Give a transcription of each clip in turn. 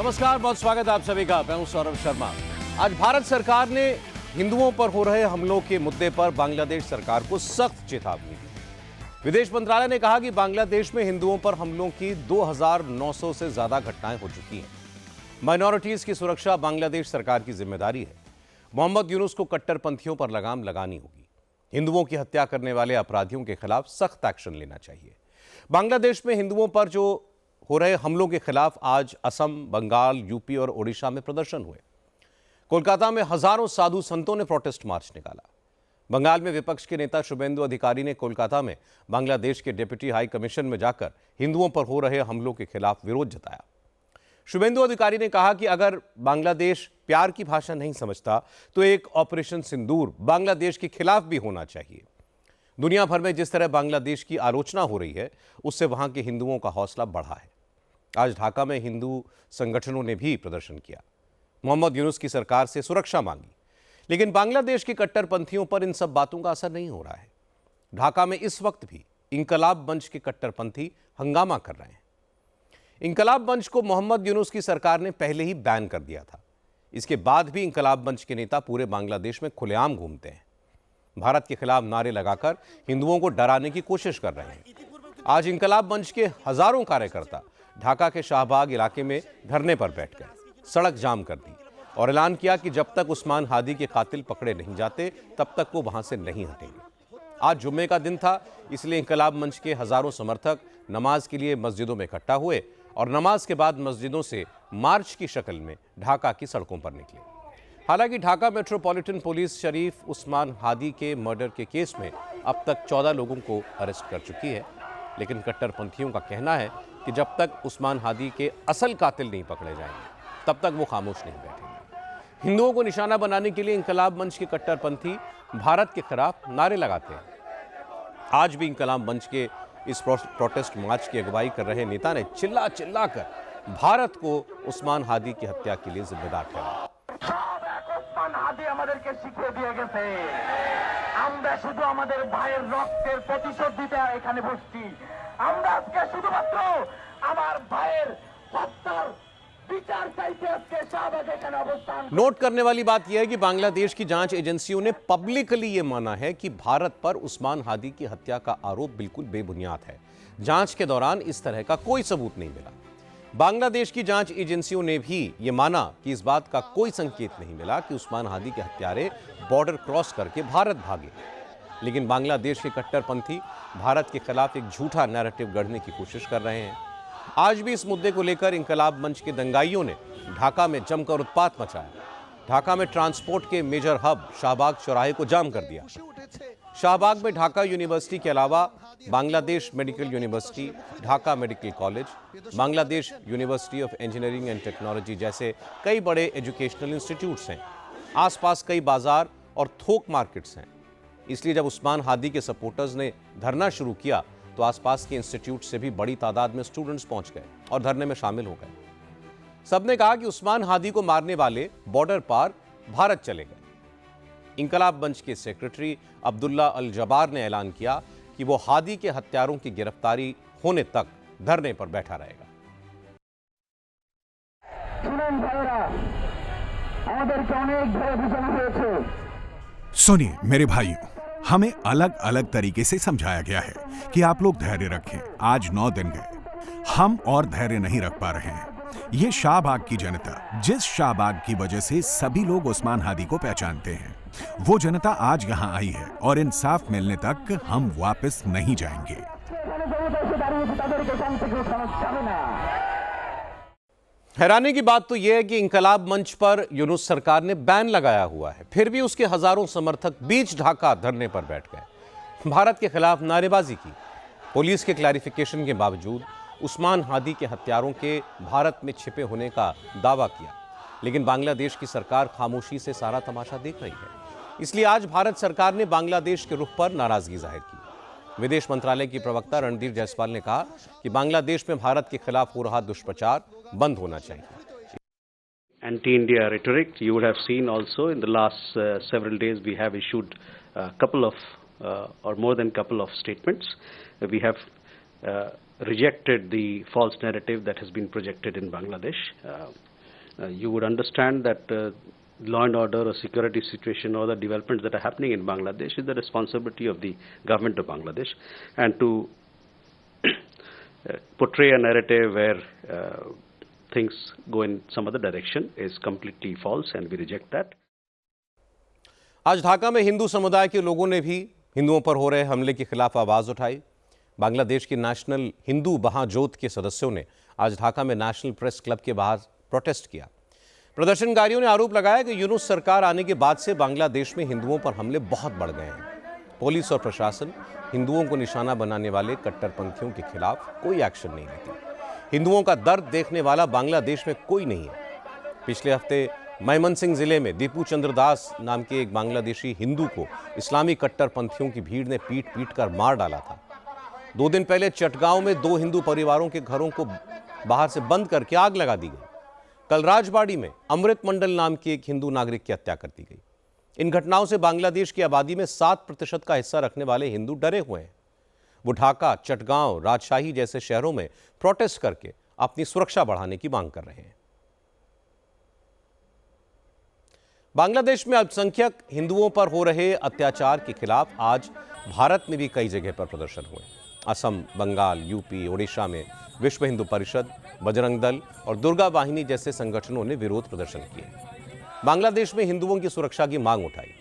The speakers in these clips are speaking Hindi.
नमस्कार, बहुत स्वागत है आप सभी का। मैं हूं सौरभ शर्मा। आज भारत सरकार ने हिंदुओं पर हो रहे हमलों के मुद्दे पर बांग्लादेश सरकार को सख्त चेतावनी दी। विदेश मंत्रालय ने कहा कि बांग्लादेश में हिंदुओं पर हमलों की 2900 से ज्यादा घटनाएं हो चुकी हैं। माइनॉरिटीज की सुरक्षा बांग्लादेश सरकार की जिम्मेदारी है। मोहम्मद यूनुस को कट्टरपंथियों पर लगाम लगानी होगी। हिंदुओं की हत्या करने वाले अपराधियों के खिलाफ सख्त एक्शन लेना चाहिए। बांग्लादेश में हिंदुओं पर जो हो रहे हमलों के खिलाफ आज असम, बंगाल, यूपी और ओडिशा में प्रदर्शन हुए। कोलकाता में हजारों साधु संतों ने प्रोटेस्ट मार्च निकाला। बंगाल में विपक्ष के नेता शुभेंदु अधिकारी ने कोलकाता में बांग्लादेश के डिप्टी हाई कमीशन में जाकर हिंदुओं पर हो रहे हमलों के खिलाफ विरोध जताया। शुभेंदु अधिकारी ने कहा कि अगर बांग्लादेश प्यार की भाषा नहीं समझता तो एक ऑपरेशन सिंदूर बांग्लादेश के खिलाफ भी होना चाहिए। दुनिया भर में जिस तरह बांग्लादेश की आलोचना हो रही है, उससे वहां के हिंदुओं का हौसला बढ़ा है। आज ढाका में हिंदू संगठनों ने भी प्रदर्शन किया। मोहम्मद यूनुस की सरकार से सुरक्षा मांगी, लेकिन बांग्लादेश के कट्टरपंथियों पर इन सब बातों का असर नहीं हो रहा है। ढाका में इस वक्त भी इंकलाब मंच के कट्टरपंथी हंगामा कर रहे हैं। इंकलाब मंच को मोहम्मद यूनुस की सरकार ने पहले ही बैन कर दिया था। इसके बाद भी इंकलाब मंच के नेता पूरे बांग्लादेश में खुलेआम घूमते हैं। भारत के खिलाफ नारे लगाकर हिंदुओं को डराने की कोशिश कर रहे हैं। आज इंकलाब मंच के हजारों कार्यकर्ता ढाका के शाहबाग इलाके में धरने पर बैठ गए, सड़क जाम कर दी और ऐलान किया कि जब तक उस्मान हादी के कातिल पकड़े नहीं जाते तब तक वो वहां से नहीं हटेंगे। आज जुम्मे का दिन था, इसलिए इंकलाब मंच के हजारों समर्थक नमाज के लिए मस्जिदों में इकट्ठा हुए और नमाज के बाद मस्जिदों से मार्च की शक्ल में ढाका की सड़कों पर निकले। हालांकि ढाका मेट्रोपॉलिटन पुलिस शरीफ उस्मान हादी के मर्डर के केस में अब तक 14 लोगों को अरेस्ट कर चुकी है, लेकिन कट्टरपंथियों का कहना है कि जब तक उस्मान हादी के असल कातिल नहीं पकड़े जाएंगे तब तक वो खामोश नहीं बैठेंगे। हिंदुओं को निशाना बनाने के लिए इंकलाब मंच के कट्टरपंथी भारत के खिलाफ नारे लगाते हैं। आज भी इंकलाब मंच के इस प्रोटेस्ट मार्च की अगुवाई कर रहे नेता ने चिल्ला चिल्ला कर भारत को उस्मान हादी की हत्या के लिए जिम्मेदार ठहराया। আমাদেরকে শিখিয়ে দিয়ে গেছে, আমরা শুধু আমাদের ভাইয়ের রক্তের প্রতিশোধ দিতে এখানে বসছি। আমরা আজকে শুধুমাত্র আমার ভাইয়ের হত্যার বিচার চাইতে আজকে শাহবাগে এখানে অবস্থান। नोट करने वाली बात यह है कि बांग्लादेश की जांच एजेंसियों ने पब्लिकली यह माना है कि भारत पर उस्मान हादी की हत्या का आरोप बिल्कुल बेबुनियाद है। जांच के दौरान इस तरह का कोई सबूत नहीं मिला। बांग्लादेश की जांच एजेंसियों ने भी यह माना कि इस बात का कोई संकेत नहीं मिला कि उस्मान हादी के हत्यारे बॉर्डर क्रॉस करके भारत भागे। लेकिन बांग्लादेश के कट्टरपंथी भारत के खिलाफ एक झूठा नैरेटिव गढ़ने की कोशिश कर रहे हैं। आज भी इस मुद्दे को लेकर इंकलाब मंच के दंगाइयों ने ढाका में जमकर उत्पात मचाया। ढाका में ट्रांसपोर्ट के मेजर हब शाहबाग चौराहे को जाम कर दिया। शाहबाग में ढाका यूनिवर्सिटी के अलावा Bangladesh medical university, Dhaka medical college, Bangladesh university of engineering and technology जैसे कई बड़े एजुकेशनल इंस्टीट्यूट्स हैं। आसपास कई बाजार और थोक मार्केट्स हैं। इसलिए जब उस्मान हादी के सपोर्टर्स ने धरना शुरू किया तो आसपास के इंस्टीट्यूट से भी बड़ी तादाद में स्टूडेंट्स पहुंच गए और धरने में शामिल हो गए। सबने कहा कि उस्मान हादी को मारने वाले बॉर्डर पार भारत चले गए। इंकलाब मंच के सेक्रेटरी अब्दुल्ला अल जबार ने ऐलान किया कि वो हादी के हत्यारों की गिरफ्तारी होने तक धरने पर बैठा रहेगा। सुनिए मेरे भाइयों, हमें अलग अलग तरीके से समझाया गया है कि आप लोग धैर्य रखें। आज 9 दिन गए, हम और धैर्य नहीं रख पा रहे हैं। ये शाहबाग की जनता, जिस शाहबाग की वजह से सभी लोग उस्मान हादी को पहचानते हैं, वो जनता आज यहाँ आई है और इंसाफ मिलने तक हम वापस नहीं जाएंगे। हैरानी की बात तो यह है कि इंकलाब मंच पर यूनुस सरकार ने बैन लगाया हुआ है, फिर भी उसके हजारों समर्थक बीच ढाका धरने पर बैठ गए। भारत के खिलाफ नारेबाजी की। पुलिस के क्लैरिफिकेशन के बावजूद उस्मान हादी के हत्यारों के भारत में छिपे होने का दावा किया, लेकिन बांग्लादेश की सरकार खामोशी से सारा तमाशा देख रही है। इसलिए आज भारत सरकार ने बांग्लादेश के रुख पर नाराजगी जाहिर की। विदेश मंत्रालय की प्रवक्ता रणधीर जायसवाल ने कहा कि बांग्लादेश में भारत के खिलाफ हो रहा दुष्प्रचार बंद होना चाहिए। Anti-India rhetoric, you would have seen also in the last several days we have issued a couple of or more than couple of statements. We have rejected the false narrative that has been projected in Bangladesh. you would understand that law and order or security situation or the developments that are happening in Bangladesh is the responsibility of the government of Bangladesh, and to portray a narrative where things go in some other direction is completely false, and we reject that. आज ढाका में हिंदू समुदाय के लोगों ने भी हिंदुओं पर हो रहे हमले के खिलाफ आवाज उठाई। बांग्लादेश की नेशनल हिंदू महाजोत के सदस्यों ने आज ढाका में नेशनल प्रेस क्लब के बाहर प्रोटेस्ट किया। प्रदर्शनकारियों ने आरोप लगाया कि यूनुस सरकार आने के बाद से बांग्लादेश में हिंदुओं पर हमले बहुत बढ़ गए हैं। पुलिस और प्रशासन हिंदुओं को निशाना बनाने वाले कट्टरपंथियों के खिलाफ कोई एक्शन नहीं लेती। हिंदुओं का दर्द देखने वाला बांग्लादेश में कोई नहीं है। पिछले हफ्ते मैमनसिंह जिले में दीपू चंद्र दास नाम के एक बांग्लादेशी हिंदू को इस्लामी कट्टरपंथियों की भीड़ ने पीट पीट कर मार डाला था। 2 दिन पहले चटगांव में 2 हिंदू परिवारों के घरों को बाहर से बंद करके आग लगा दी गई। कल राजबाड़ी में अमृत मंडल नाम के एक हिंदू नागरिक की हत्या कर दी गई। इन घटनाओं से बांग्लादेश की आबादी में 7% का हिस्सा रखने वाले हिंदू डरे हुए हैं। वो ढाका, चटगांव, राजशाही जैसे शहरों में प्रोटेस्ट करके अपनी सुरक्षा बढ़ाने की मांग कर रहे हैं। बांग्लादेश में अल्पसंख्यक हिंदुओं पर हो रहे अत्याचार के खिलाफ आज भारत में भी कई जगह पर प्रदर्शन हुए। असम, बंगाल, यूपी, ओडिशा में विश्व हिंदू परिषद, बजरंग दल और दुर्गा वाहिनी जैसे संगठनों ने विरोध प्रदर्शन किए। बांग्लादेश में हिंदुओं की सुरक्षा की मांग उठाई।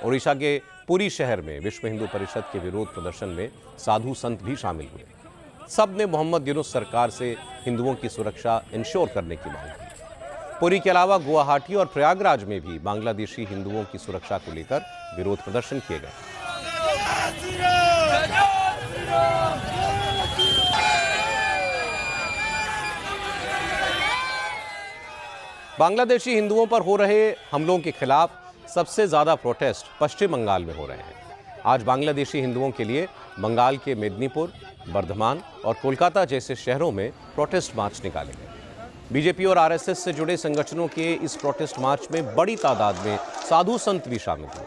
ओडिशा के पुरी शहर में विश्व हिंदू परिषद के विरोध प्रदर्शन में साधु संत भी शामिल हुए। सब ने मोहम्मद यूनुस सरकार से हिंदुओं की सुरक्षा इंश्योर करने की मांग की। पुरी के अलावा गुवाहाटी और प्रयागराज में भी बांग्लादेशी हिंदुओं की सुरक्षा को लेकर विरोध प्रदर्शन किए गए। बांग्लादेशी हिंदुओं पर हो रहे हमलों के खिलाफ सबसे ज्यादा प्रोटेस्ट पश्चिम बंगाल में हो रहे हैं। आज बांग्लादेशी हिंदुओं के लिए बंगाल के मेदिनीपुर, बर्धमान और कोलकाता जैसे शहरों में प्रोटेस्ट मार्च निकाले गए। बीजेपी और आरएसएस से जुड़े संगठनों के इस प्रोटेस्ट मार्च में बड़ी तादाद में साधु संत भी शामिल हुए।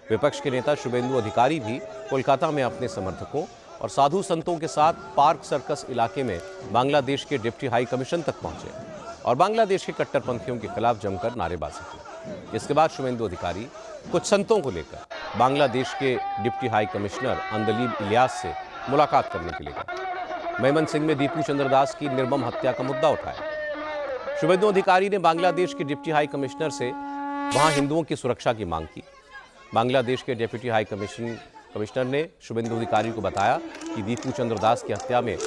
विपक्ष के नेता शुभेंदु अधिकारी भी कोलकाता में अपने समर्थकों और साधु संतों के साथ पार्क सर्कस इलाके में बांग्लादेश के डिप्टी हाई कमीशन तक पहुंचे और बांग्लादेश के कट्टरपंथियों के खिलाफ जमकर नारेबाजी की। इसके बाद शुभेंदु अधिकारी कुछ संतों को लेकर बांग्लादेश के deputy high commissioner Andleeb Ilyas से मुलाकात करने के लिए गए। मैमनसिंह में दीपू चंद्र दास की निर्मम हत्या का मुद्दा उठाया। शुभेंदु अधिकारी ने बांग्लादेश के डिप्टी हाई कमिश्नर से वहां हिंदुओं की सुरक्षा की मांग की। बांग्लादेश के डिप्टी हाई कमिश्नर ने शुभेंदु अधिकारी को बताया कि दीपू चंद्र दास की हत्या में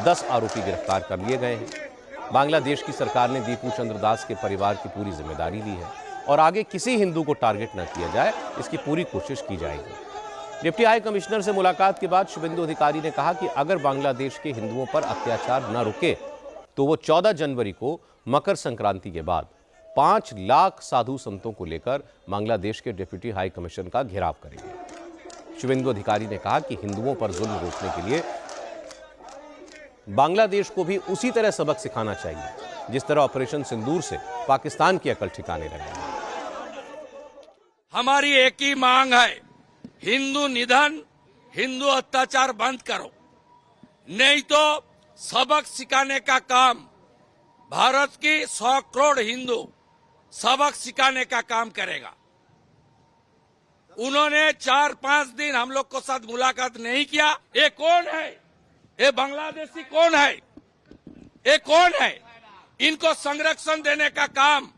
10 आरोपी गिरफ्तार कर लिए गए हैं। बांग्लादेश की सरकार ने दीपू चंद्र दास के परिवार की पूरी जिम्मेदारी ली है और आगे किसी हिंदू को टारगेट न किया जाए, इसकी पूरी कोशिश की जाएगी। डिप्टी हाई कमिश्नर से मुलाकात के बाद शुभेंदु अधिकारी ने कहा कि अगर बांग्लादेश के हिंदुओं पर अत्याचार न रुके तो वो 14 जनवरी को मकर संक्रांति के बाद 5 लाख साधु संतों को लेकर बांग्लादेश के डिप्टी हाई कमिश्नर का घेराव करेंगे। शुभेंदु अधिकारी ने कहा कि हिंदुओं पर जुल्म रोकने के लिए बांग्लादेश को भी उसी तरह सबक सिखाना चाहिए जिस तरह ऑपरेशन सिंदूर से पाकिस्तान की अकल ठिकाने लगी। हमारी एक ही मांग है, हिंदू निधन, हिंदू अत्याचार बंद करो, नहीं तो सबक सिखाने का काम भारत की 100 करोड़ हिंदू सबक सिखाने का काम करेगा। उन्होंने 4-5 दिन हम लोग को साथ मुलाकात नहीं किया। ये कौन है? ये बांग्लादेशी कौन है? ये कौन है? इनको संरक्षण देने का काम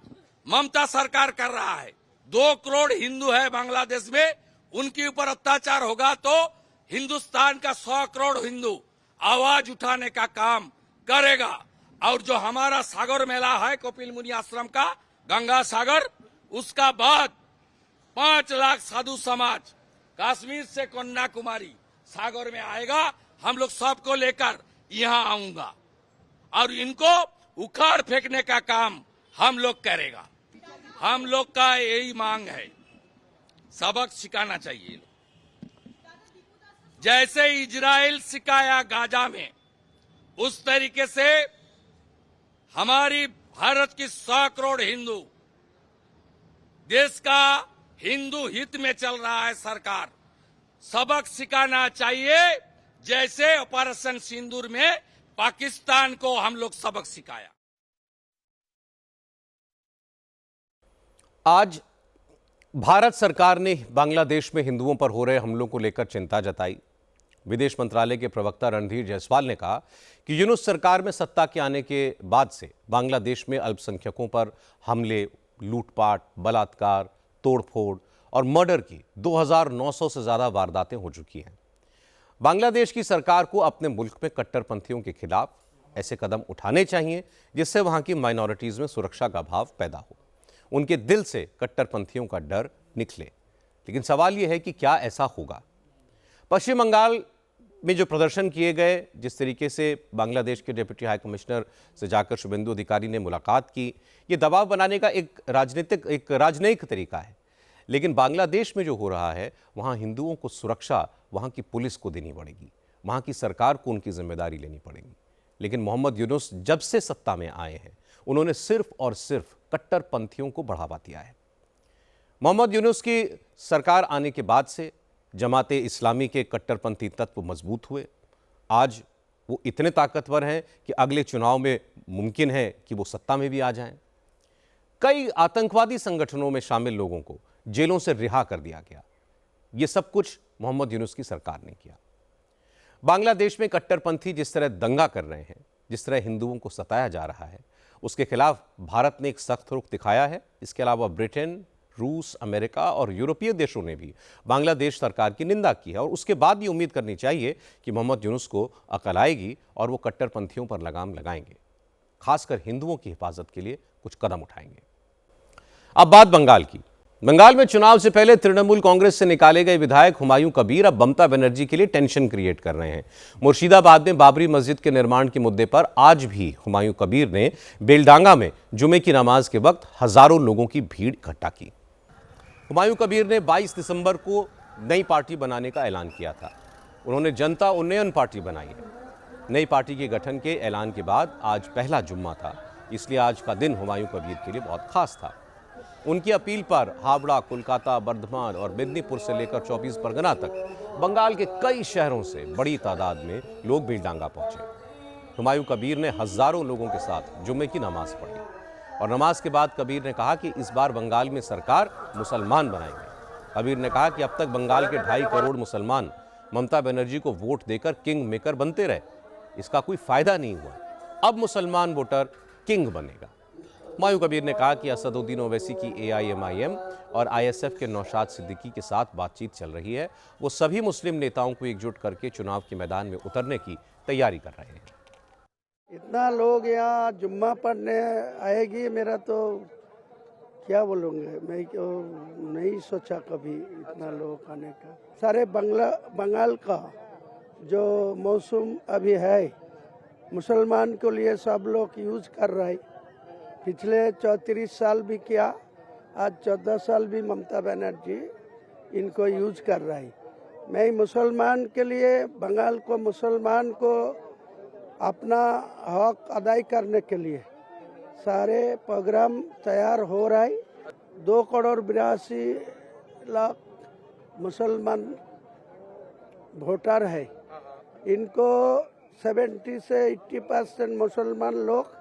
ममता सरकार कर रहा है। 2 करोड़ हिंदू है बांग्लादेश में, उनके ऊपर अत्याचार होगा तो हिंदुस्तान का 100 करोड़ हिंदू आवाज उठाने का काम करेगा। और जो हमारा सागर मेला है कपिल मुनि आश्रम का, गंगा सागर, उसका बाद 5 लाख साधु समाज कश्मीर से कन्याकुमारी सागर में आएगा। हम लोग सबको लेकर यहाँ आऊंगा और इनको उखाड़ फेंकने का काम हम लोग करेगा। हम लोग का यही मांग है, सबक सिखाना चाहिए। जैसे इजराइल सिखाया गाजा में, उस तरीके से हमारी भारत की 100 करोड़ हिंदू, देश का हिंदू हित में चल रहा है सरकार, सबक सिखाना चाहिए। जैसे ऑपरेशन सिंदूर में पाकिस्तान को हम लोग सबक सिखाया। आज भारत सरकार ने बांग्लादेश में हिंदुओं पर हो रहे हमलों को लेकर चिंता जताई। विदेश मंत्रालय के प्रवक्ता रणधीर जायसवाल ने कहा कि यूनुस सरकार में सत्ता के आने के बाद से बांग्लादेश में अल्पसंख्यकों पर हमले, लूटपाट, बलात्कार, तोड़फोड़ और मर्डर की 2900 से ज्यादा वारदातें हो चुकी हैं। बांग्लादेश की सरकार को अपने मुल्क में कट्टरपंथियों के खिलाफ ऐसे कदम उठाने चाहिए जिससे वहां की माइनॉरिटीज में सुरक्षा का भाव पैदा हो, उनके दिल से कट्टरपंथियों का डर निकले। लेकिन सवाल यह है कि क्या ऐसा होगा? पश्चिम बंगाल में जो प्रदर्शन किए गए, जिस तरीके से बांग्लादेश के डिप्टी हाई कमिश्नर से जाकर शुभेंदु अधिकारी ने मुलाकात की, ये दबाव बनाने का एक राजनयिक तरीका है। लेकिन बांग्लादेश में जो हो रहा है, वहाँ हिंदुओं को सुरक्षा वहाँ की पुलिस को देनी पड़ेगी, वहाँ की सरकार को उनकी जिम्मेदारी लेनी पड़ेगी। लेकिन मोहम्मद यूनुस जब से सत्ता में आए हैं, उन्होंने सिर्फ और सिर्फ कट्टरपंथियों को बढ़ावा दिया है। मोहम्मद यूनुस की सरकार आने के बाद से जमाते इस्लामी के कट्टरपंथी तत्व मजबूत हुए। आज वो इतने ताकतवर हैं कि अगले चुनाव में मुमकिन है कि वो सत्ता में भी आ जाएं। कई आतंकवादी संगठनों में शामिल लोगों को जेलों से रिहा कर दिया गया। ये सब कुछ मोहम्मद यूनुस की सरकार ने किया। बांग्लादेश में कट्टरपंथी जिस तरह दंगा कर रहे हैं, जिस तरह हिंदुओं को सताया जा रहा है, उसके खिलाफ भारत ने एक सख्त रुख दिखाया है। इसके अलावा ब्रिटेन, रूस, अमेरिका और यूरोपीय देशों ने भी बांग्लादेश सरकार की निंदा की है। और उसके बाद ये उम्मीद करनी चाहिए कि मोहम्मद यूनुस को अकल आएगी और वो कट्टरपंथियों पर लगाम लगाएंगे, खासकर हिंदुओं की हिफाजत के लिए कुछ कदम उठाएंगे। अब बात बंगाल की। बंगाल में चुनाव से पहले तृणमूल कांग्रेस से निकाले गए विधायक हुमायूं कबीर अब ममता बनर्जी के लिए टेंशन क्रिएट कर रहे हैं। मुर्शिदाबाद में बाबरी मस्जिद के निर्माण के मुद्दे पर आज भी हुमायूं कबीर ने बेलडांगा में जुमे की नमाज के वक्त हजारों लोगों की भीड़ इकट्ठा की। हुमायूं कबीर ने 22 दिसंबर को नई पार्टी बनाने का ऐलान किया था। उन्होंने जनता उन्नयन पार्टी बनाई है। नई पार्टी के गठन के ऐलान के बाद आज पहला जुम्मा था, इसलिए आज का दिन हुमायूं कबीर के लिए बहुत खास था। उनकी अपील पर हावड़ा, कोलकाता, बर्धमान और मेदिनीपुर से लेकर 24 परगना तक बंगाल के कई शहरों से बड़ी तादाद में लोग बेलडांगा पहुंचे। हुमायूं कबीर ने हजारों लोगों के साथ जुम्मे की नमाज पढ़ी और नमाज के बाद कबीर ने कहा कि इस बार बंगाल में सरकार मुसलमान बनाएंगे। कबीर ने कहा कि अब तक बंगाल के 2.5 करोड़ मुसलमान ममता बनर्जी को वोट देकर किंग मेकर बनते रहे, इसका कोई फायदा नहीं हुआ। अब मुसलमान वोटर किंग बनेगा। हुमायूं कबीर ने कहा कि असदुद्दीन ओवैसी की AIMIM और ISF के नौशाद सिद्दीकी के साथ बातचीत चल रही है। वो सभी मुस्लिम नेताओं को एकजुट करके चुनाव के मैदान में उतरने की तैयारी कर रहे हैं। इतना लोग यहाँ जुम्मा पढ़ने आएगी, मेरा तो क्या बोलूँगा, मैं क्यों नहीं सोचा कभी इतना लोग आने का। सारे बंगाल का जो मौसम अभी है, मुसलमान के लिए सब लोग यूज कर रहे हैं। पिछले 34 साल भी किया, आज 14 साल भी ममता बनर्जी इनको यूज कर रहा है। मैं मुसलमान के लिए, बंगाल को मुसलमान को अपना हक अदाई करने के लिए सारे प्रोग्राम तैयार हो रहा है। 2 करोड़ 82 लाख मुसलमान वोटर है। इनको 70 से 80% मुसलमान लोग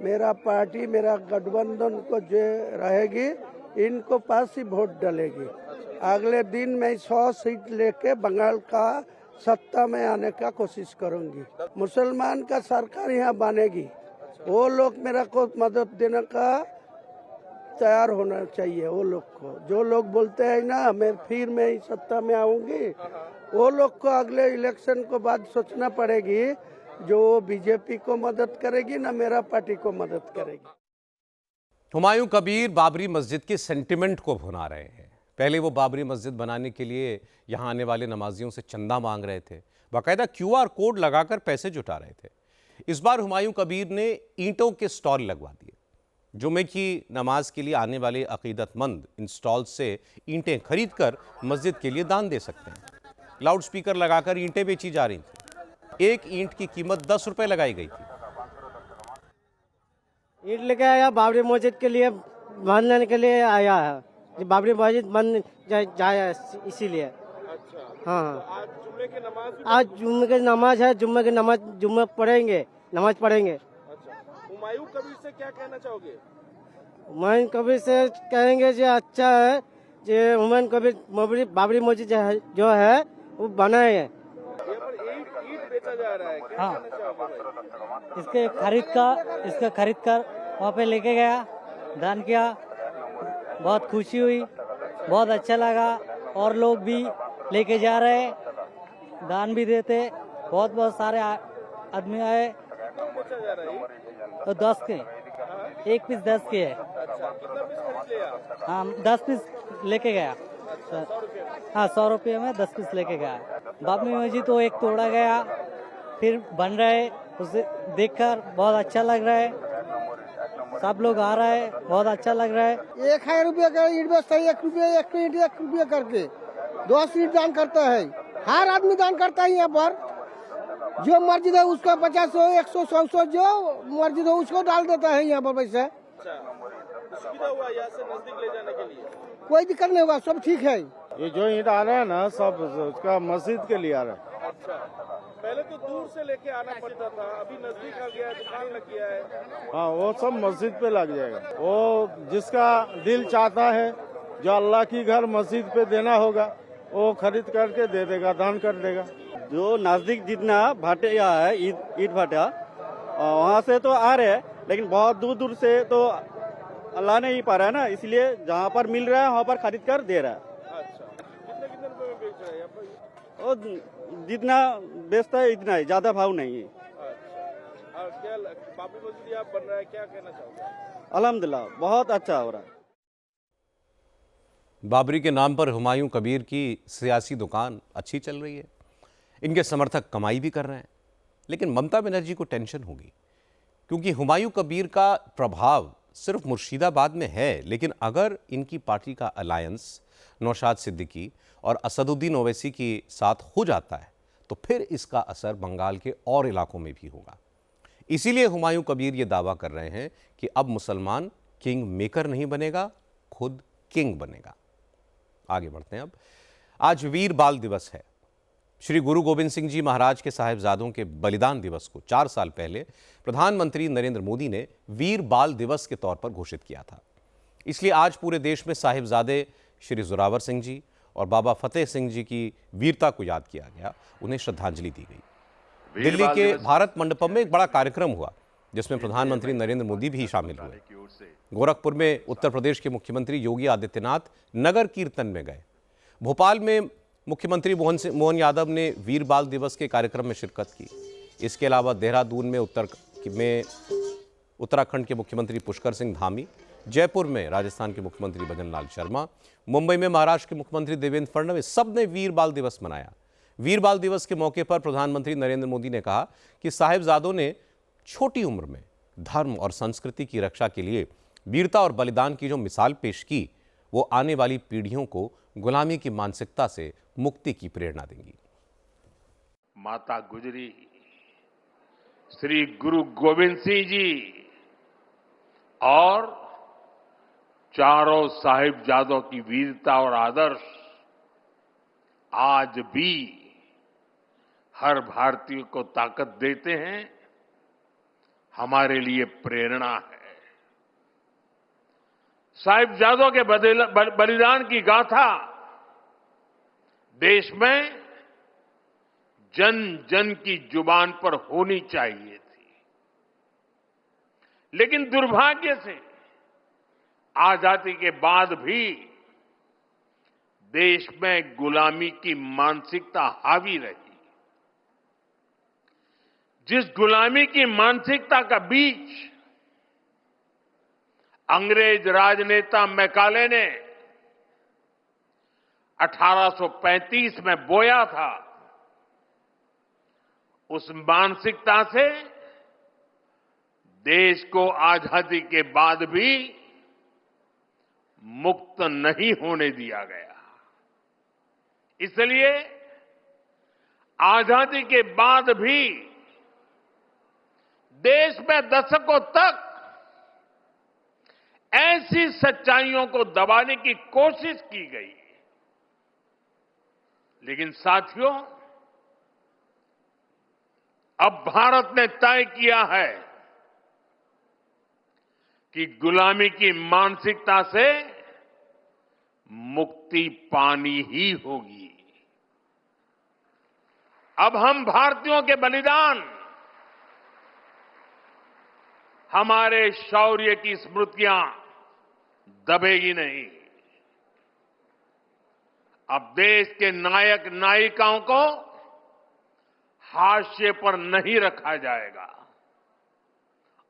मेरा पार्टी, मेरा गठबंधन को जो रहेगी, इनको पास ही वोट डालेगी। अगले दिन मैं 100 सीट लेके बंगाल का सत्ता में आने का कोशिश करूंगी। मुसलमान का सरकार यहाँ बनेगी, वो लोग मेरा को मदद देने का तैयार होना चाहिए। वो लोग को, जो लोग बोलते हैं ना मैं सत्ता में आऊंगी, वो लोग को अगले इलेक्शन को बाद सोचना पड़ेगी, जो बीजेपी को मदद करेगी ना मेरा पार्टी को मदद करेगी। हुमायूं कबीर बाबरी मस्जिद के सेंटिमेंट को भुना रहे हैं। पहले वो बाबरी मस्जिद बनाने के लिए यहां आने वाले नमाजियों से चंदा मांग रहे थे, बाकायदा QR कोड लगाकर पैसे जुटा रहे थे। इस बार हुमायूं कबीर ने ईंटों के स्टॉल लगवा दिए। जुमे की नमाज के लिए आने वाले अकीदतमंद इन स्टॉल से ईंटें खरीदकर मस्जिद के लिए दान दे सकते हैं। लाउड स्पीकर लगाकर ईंटें बेची जा रही थी। एक ईंट की कीमत 10 रुपए लगाई गई थी। ईंट लेके आया, बाबरी मस्जिद के लिए बांधने के लिए आया है। बाबरी मस्जिद बन जाए इसीलिए। हाँ, आज जुम्मे की नमाज है, जुम्मे पढ़ेंगे, नमाज पढ़ेंगे। हुमायूं कबीर से क्या कहना चाहोगे? हुमायूं कबीर से कहेंगे जो अच्छा है, जो हुमायूं कबीर बाबरी मस्जिद जो है वो बनाए हैं। ईंट बेचा जा रहा है, क्या हाँ। कहना चाहोगे? इसका खरीद कर वहाँ पे लेके गया, दान किया, बहुत खुशी हुई, बहुत अच्छा लगा। और लोग भी लेके जा रहे, दान भी देते, बहुत सारे आदमी आए। क्यों बेचा जा रहा है ईंट? तो 10 के, एक पीस 10 के है। अच्छा, कितना पीस खरीद लिया? हाँ 10 पीस लेके गया। अच्छा, 100 रुपये में। हाँ 100 रुपये में 10 पीस लेके गया। बाबरी मस्जिद तो एक तोड़ा गया, फिर बन रहे, उसे देखकर बहुत अच्छा लग रहा है। सब लोग आ रहा है, बहुत अच्छा लग रहा है। 1,000 रुपये का ईंट बेचता है, 1 रुपये, 1 ईंट 1 रुपये करके 10 ईंट दान करता है। हर आदमी दान करता है यहाँ पर, जो मस्जिद है उसका 50 हो, 100, 100 जो मस्जिद हो उसको डाल देता है यहाँ पर पैसा। अच्छा, सुविधा हुआ यहाँ से नजदीक ले जाने के लिए? कोई दिक्कत नहीं होगा, सब ठीक है। ये जो ईंट आ रहा है ना, सब उसका मस्जिद के लिए आ रहा है। अच्छा, पहले तो दूर से लेके आना पड़ता था, अभी नजदीक आ गया है, दुकान लग गया है। हाँ, वो सब मस्जिद पे लग जाएगा। वो जिसका दिल चाहता है, जो अल्लाह की घर मस्जिद पे देना होगा, वो खरीद करके दे देगा, दान कर देगा। जो नजदीक जितना भाटिया है, ईट भाटिया, वहाँ से तो आ रहे हैं, लेकिन बहुत दूर दूर से तो ला नहीं पा रहा है ना, इसलिए जहाँ पर मिल रहा है वहाँ पर खरीद कर दे रहा है। अच्छा, कितने रुपए में बेच रहा है यहाँ पर? और जितना बेचता है इतना ही, ज्यादा भाव नहीं है। अच्छा, और क्या बाबरी मस्जिद यहाँ बन रहा है, क्या कहना चाहोगे? अल्हम्दुलिल्लाह बहुत अच्छा हो रहा है। बाबरी के नाम पर हुमायूं कबीर की सियासी दुकान अच्छी चल रही है, इनके समर्थक कमाई भी कर रहे हैं, लेकिन ममता बनर्जी को टेंशन होगी, क्योंकि हुमायूं कबीर का प्रभाव सिर्फ मुर्शिदाबाद में है, लेकिन अगर इनकी पार्टी का अलायंस नौशाद सिद्दीकी और असदुद्दीन ओवैसी के साथ हो जाता है तो फिर इसका असर बंगाल के और इलाकों में भी होगा। इसीलिए हुमायूं कबीर ये दावा कर रहे हैं कि अब मुसलमान किंग मेकर नहीं बनेगा, खुद किंग बनेगा। आगे बढ़ते हैं। अब आज वीर बाल दिवस है। श्री गुरु गोविंद सिंह जी महाराज के साहिबजादों के बलिदान दिवस को 4 साल पहले प्रधानमंत्री नरेंद्र मोदी ने वीर बाल दिवस के तौर पर घोषित किया था। इसलिए आज पूरे देश में साहिबजादे श्री जोरावर सिंह जी और बाबा फतेह सिंह जी की वीरता को याद किया गया, उन्हें श्रद्धांजलि दी गई। दिल्ली के भारत मंडपम में एक बड़ा कार्यक्रम हुआ जिसमें प्रधानमंत्री नरेंद्र मोदी भी शामिल हुए। गोरखपुर में उत्तर प्रदेश के मुख्यमंत्री योगी आदित्यनाथ नगर कीर्तन में गए। भोपाल में मुख्यमंत्री मोहन यादव ने वीर बाल दिवस के कार्यक्रम में शिरकत की। इसके अलावा देहरादून में उत्तराखंड के मुख्यमंत्री पुष्कर सिंह धामी, जयपुर में राजस्थान के मुख्यमंत्री भजन लाल शर्मा, मुंबई में महाराष्ट्र के मुख्यमंत्री देवेंद्र फडणवीस, सब ने वीर बाल दिवस मनाया। वीर बाल दिवस के मौके पर प्रधानमंत्री नरेंद्र मोदी ने कहा कि साहिबजादों ने छोटी उम्र में धर्म और संस्कृति की रक्षा के लिए वीरता और बलिदान की जो मिसाल पेश की, वो आने वाली पीढ़ियों को गुलामी की मानसिकता से मुक्ति की प्रेरणा देंगी। माता गुजरी श्री गुरु गोविंद सिंह जी और चारों साहिबजादों की वीरता और आदर्श आज भी हर भारतीय को ताकत देते हैं, हमारे लिए प्रेरणा है। साहिबजादों के बलिदान की गाथा देश में जन जन की जुबान पर होनी चाहिए थी, लेकिन दुर्भाग्य से आजादी के बाद भी देश में गुलामी की मानसिकता हावी रही। जिस गुलामी की मानसिकता का बीज अंग्रेज राजनेता मैकाले ने 1835 में बोया था, उस मानसिकता से देश को आजादी के बाद भी मुक्त नहीं होने दिया गया। इसलिए आजादी के बाद भी देश में दशकों तक ऐसी सच्चाइयों को दबाने की कोशिश की गई, लेकिन साथियों, अब भारत ने तय किया है कि गुलामी की मानसिकता से मुक्ति पानी ही होगी। अब हम भारतीयों के बलिदान, हमारे शौर्य की स्मृतियां दबेगी नहीं। अब देश के नायक नायिकाओं को हाशिए पर नहीं रखा जाएगा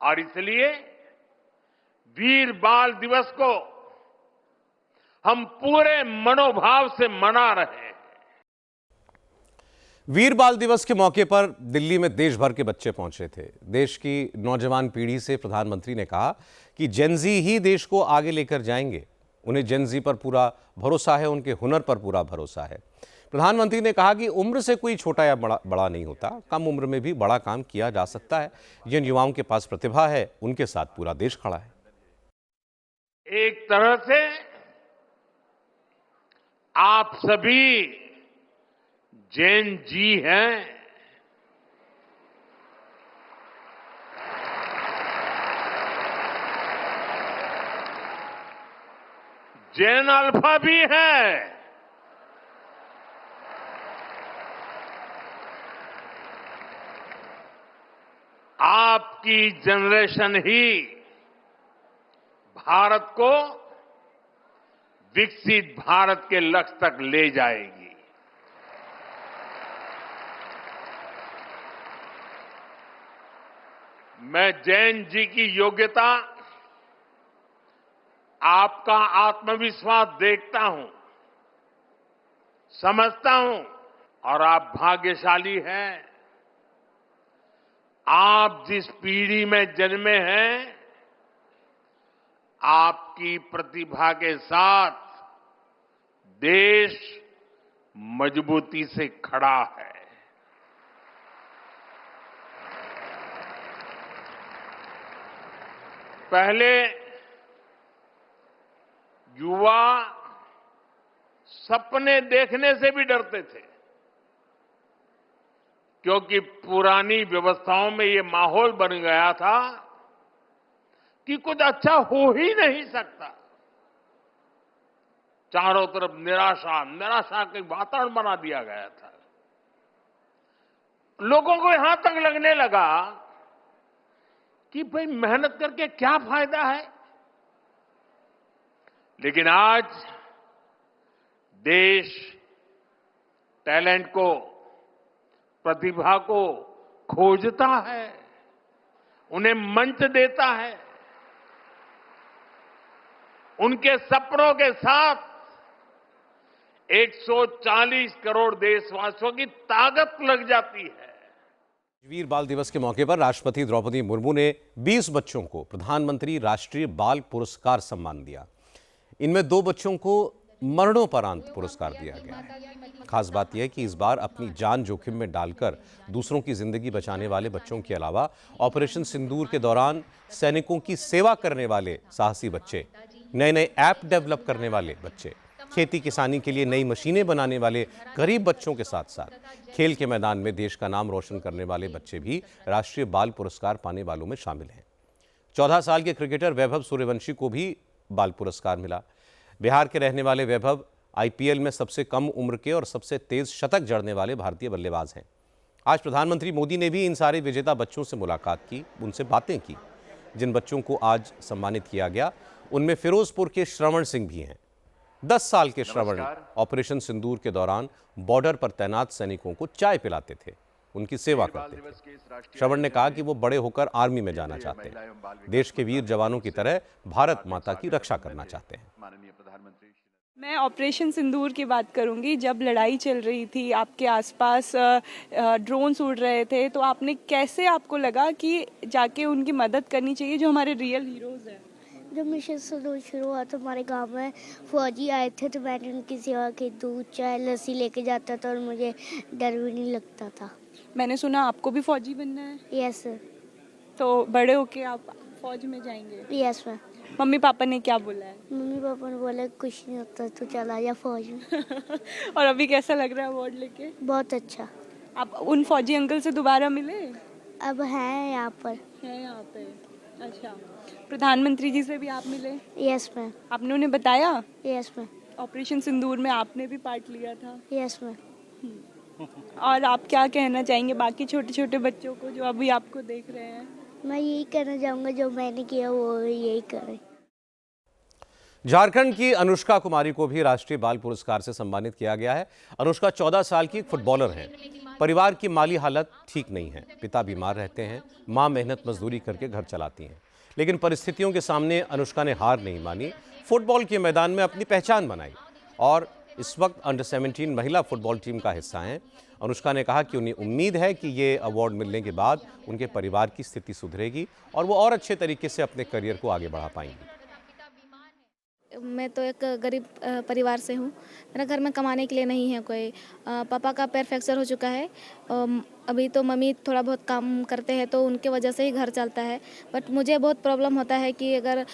और इसलिए वीर बाल दिवस को हम पूरे मनोभाव से मना रहे हैं। वीर बाल दिवस के मौके पर दिल्ली में देश भर के बच्चे पहुंचे थे। देश की नौजवान पीढ़ी से प्रधानमंत्री ने कहा कि जेनजी ही देश को आगे लेकर जाएंगे। उन्हें जेनजी पर पूरा भरोसा है, उनके हुनर पर पूरा भरोसा है। प्रधानमंत्री ने कहा कि उम्र से कोई छोटा या बड़ा नहीं होता, कम उम्र में भी बड़ा काम किया जा सकता है। जिन युवाओं के पास प्रतिभा है, उनके साथ पूरा देश खड़ा है। एक तरह से आप सभी जैन जी हैं। जैन अल्फा भी है। आपकी जनरेशन ही भारत को विकसित भारत के लक्ष्य तक ले जाएगी। मैं जैन जी की योग्यता, आपका आत्मविश्वास देखता हूं, समझता हूं और आप भाग्यशाली हैं। आप जिस पीढ़ी में जन्मे हैं, आपकी प्रतिभा के साथ देश मजबूती से खड़ा है। पहले युवा सपने देखने से भी डरते थे, क्योंकि पुरानी व्यवस्थाओं में ये माहौल बन गया था कि कुछ अच्छा हो ही नहीं सकता। चारों तरफ निराशा के वातावरण बना दिया गया था। लोगों को यहां तक लगने लगा कि भाई मेहनत करके क्या फायदा है। लेकिन आज देश टैलेंट को, प्रतिभा को खोजता है, उन्हें मंच देता है। उनके सपनों के साथ 140 करोड़ देशवासियों की ताकत लग जाती है। वीर बाल दिवस के मौके पर राष्ट्रपति द्रौपदी मुर्मू ने 20 बच्चों को प्रधानमंत्री राष्ट्रीय बाल पुरस्कार सम्मान दिया। इनमें 2 बच्चों को मरणोपरांत पुरस्कार दिया गया है। खास बात यह है कि इस बार अपनी जान जोखिम में डालकर दूसरों की जिंदगी बचाने वाले बच्चों के अलावा ऑपरेशन सिंदूर के दौरान सैनिकों की सेवा करने वाले साहसी बच्चे, नए ऐप डेवलप करने वाले बच्चे, खेती किसानी के लिए नई मशीनें बनाने वाले गरीब बच्चों के साथ साथ खेल के मैदान में देश का नाम रोशन करने वाले बच्चे भी राष्ट्रीय बाल पुरस्कार पाने वालों में शामिल हैं। 14 साल के क्रिकेटर वैभव सूर्यवंशी को भी बाल पुरस्कार मिला। बिहार के रहने वाले वैभव आईपीएल में सबसे कम उम्र के और सबसे तेज शतक जड़ने वाले भारतीय बल्लेबाज हैं। आज प्रधानमंत्री मोदी ने भी इन सारे विजेता बच्चों से मुलाकात की, उनसे बातें की। जिन बच्चों को आज सम्मानित किया गया उनमें फिरोजपुर के श्रवण सिंह भी हैं। 10 साल के श्रवण ऑपरेशन सिंदूर के दौरान बॉर्डर पर तैनात सैनिकों को चाय पिलाते थे, उनकी सेवा करते थे। श्रवण ने कहा कि वो बड़े होकर आर्मी में जाना चाहते हैं, देश के वीर जवानों की तरह भारत माता की रक्षा करना चाहते हैं। मैं ऑपरेशन सिंदूर की बात करूंगी। जब लड़ाई चल रही थी, आपके आसपास ड्रोन्स उड़ रहे थे, तो आपने कैसे, आपको लगा कि जाके उनकी मदद करनी चाहिए जो हमारे रियल हीरोज हैं? जब मिशन सिंदूर शुरू हुआ तो हमारे गांव में फौजी आए थे, तो मैंने उनकी सेवा की, दूध चाय लस्सी लेके जाता था और मुझे डर भी नहीं लगता था। मैंने सुना आपको भी फौजी बनना है? Yes sir. तो बड़े होके आप फौज में जाएंगे? Yes sir. मम्मी पापा ने क्या बोला है? मम्मी पापा ने बोला कुछ नहीं होता, तू चला जा फौज में। और अभी कैसा लग रहा है अवार्ड लेके? बहुत अच्छा। आप उन फौजी अंकल से दोबारा मिले? अब हैं यहाँ पर। हैं यहाँ पे। अच्छा, प्रधानमंत्री जी से भी आप मिले? Yes ma'am. आपने उन्हें बताया? Yes ma'am. ऑपरेशन सिंदूर में आपने भी पार्ट लिया था? Yes ma'am. और आप क्या कहना चाहेंगे बाकी छोटे छोटे बच्चों को जो अभी आपको देख रहे हैं? मैं यही कहना चाहूँगा जो मैंने किया वो यही करें। झारखंड की अनुष्का कुमारी को भी राष्ट्रीय बाल पुरस्कार से सम्मानित किया गया है। अनुष्का 14 साल की फुटबॉलर हैं। परिवार की माली हालत ठीक नहीं है, पिता बीमार रहते हैं, मां मेहनत मजदूरी करके घर चलाती हैं। लेकिन परिस्थितियों के सामने अनुष्का ने हार नहीं मानी, फुटबॉल के मैदान में अपनी पहचान बनाई और इस वक्त अंडर 17 महिला फुटबॉल टीम का हिस्सा हैं। अनुष्का ने कहा कि उन्हें उम्मीद है कि ये अवार्ड मिलने के बाद उनके परिवार की स्थिति सुधरेगी और वो और अच्छे तरीके से अपने करियर को आगे बढ़ा पाएंगी। मैं तो एक गरीब परिवार से हूँ। मेरा घर में कमाने के लिए नहीं है कोई। पापा का पैर फ्रैक्चर हो चुका है। अभी तो मम्मी थोड़ा बहुत काम करते हैं तो उनके वजह से ही घर चलता है। बट मुझे बहुत प्रॉब्लम होता है कि अगर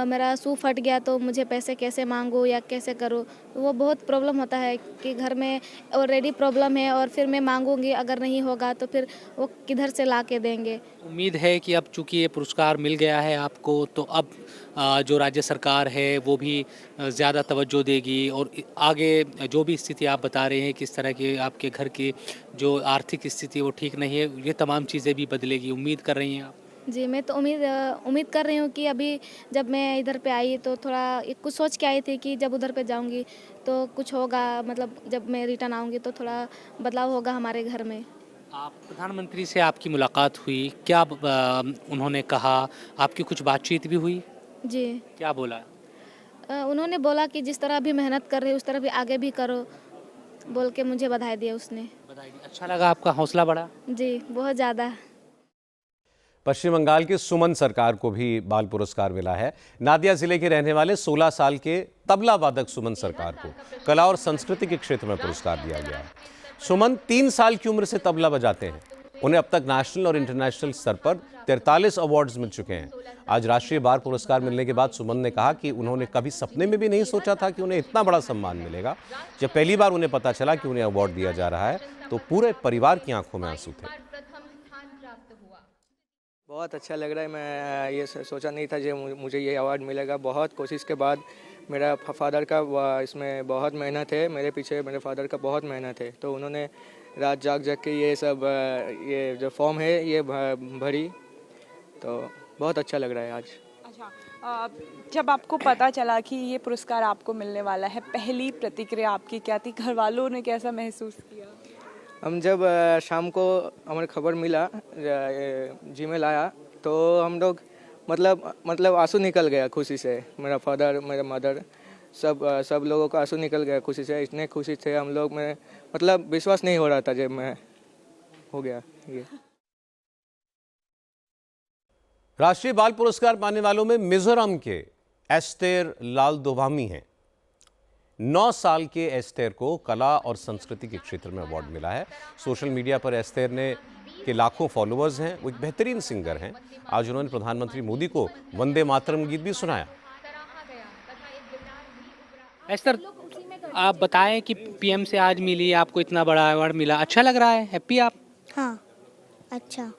मेरा शू फट गया तो मुझे पैसे कैसे मांगूँ या कैसे करूँ। वो बहुत प्रॉब्लम होता है कि घर में ऑलरेडी प्रॉब्लम है और फिर मैं मांगूंगी, अगर नहीं होगा तो फिर वो किधर से ला के देंगे। उम्मीद है कि अब चूंकि ये पुरस्कार मिल गया है आपको, तो अब जो राज्य सरकार है वो भी ज़्यादा तवज्जो देगी और आगे जो भी स्थिति आप बता रहे हैं किस तरह की आपके घर की जो आर्थिक स्थिति वो ठीक नहीं है, ये तमाम चीज़ें भी बदलेगी। उम्मीद कर रही हैं आप? जी, मैं तो उम्मीद कर रही हूँ कि अभी जब मैं इधर पे आई तो थोड़ा कुछ सोच के आई थी कि जब उधर पे जाऊँगी तो कुछ होगा, मतलब जब मैं रिटर्न आऊँगी तो थोड़ा बदलाव होगा हमारे घर में। आप प्रधानमंत्री से आपकी मुलाकात हुई, क्या उन्होंने कहा? आपकी कुछ बातचीत भी हुई? जी। क्या बोला? उन्होंने बोला कि जिस तरह भी मेहनत कर रही हो उस तरह भी आगे भी करो, बोल के मुझे बधाई दिया उसने। बधाई दी। अच्छा लगा, आपका हौसला बढ़ा? जी, बहुत ज़्यादा। पश्चिम बंगाल के सुमन सरकार को भी बाल पुरस्कार मिला है। नादिया जिले के रहने वाले 16 साल के तबला वादक सुमन सरकार को कला और संस्कृति के क्षेत्र में पुरस्कार दिया गया है। सुमन 3 साल की उम्र से तबला बजाते हैं। उन्हें अब तक नेशनल और इंटरनेशनल स्तर पर 43 अवार्ड्स मिल चुके हैं। आज राष्ट्रीय बाल पुरस्कार मिलने के बाद सुमन ने कहा कि उन्होंने कभी सपने में भी नहीं सोचा था कि उन्हें इतना बड़ा सम्मान मिलेगा। जब पहली बार उन्हें पता चला कि उन्हें अवार्ड दिया जा रहा है तो पूरे परिवार की आंखों में आंसू थे। बहुत अच्छा लग रहा है। मैं ये सोचा नहीं था जो मुझे ये अवार्ड मिलेगा। बहुत कोशिश के बाद मेरा फादर का इसमें बहुत मेहनत है, मेरे पीछे मेरे फादर का बहुत मेहनत है, तो उन्होंने रात जाग के ये सब ये जो फॉर्म है ये भरी, तो बहुत अच्छा लग रहा है आज। अच्छा, जब आपको पता चला कि ये पुरस्कार आपको मिलने वाला है, पहली प्रतिक्रिया आपकी क्या थी? घर वालों ने कैसा महसूस किया? हम जब शाम को हमें खबर मिला, जीमेल आया, तो हम लोग मतलब आंसू निकल गया खुशी से। मेरा फादर, मेरा मदर, सब लोगों का आंसू निकल गया खुशी से। इतने खुशी थे हम लोग में, मतलब विश्वास नहीं हो रहा था जब मैं हो गया ये। राष्ट्रीय बाल पुरस्कार पाने वालों में मिजोरम के एस्तेर लालदोवामी हैं। 9 साल के एस्तेर को कला और संस्कृति के क्षेत्र में अवार्ड मिला है। सोशल मीडिया पर एस्तेर के लाखों फॉलोअर्स हैं। वो एक बेहतरीन सिंगर हैं। आज उन्होंने प्रधानमंत्री मोदी को वंदे मातरम गीत भी सुनाया। एस्तेर, आप बताएं कि पीएम से आज मिली, आपको इतना बड़ा अवार्ड मिला, अच्छा लग रहा है? हैप्पी आप? हाँ, अच्छा।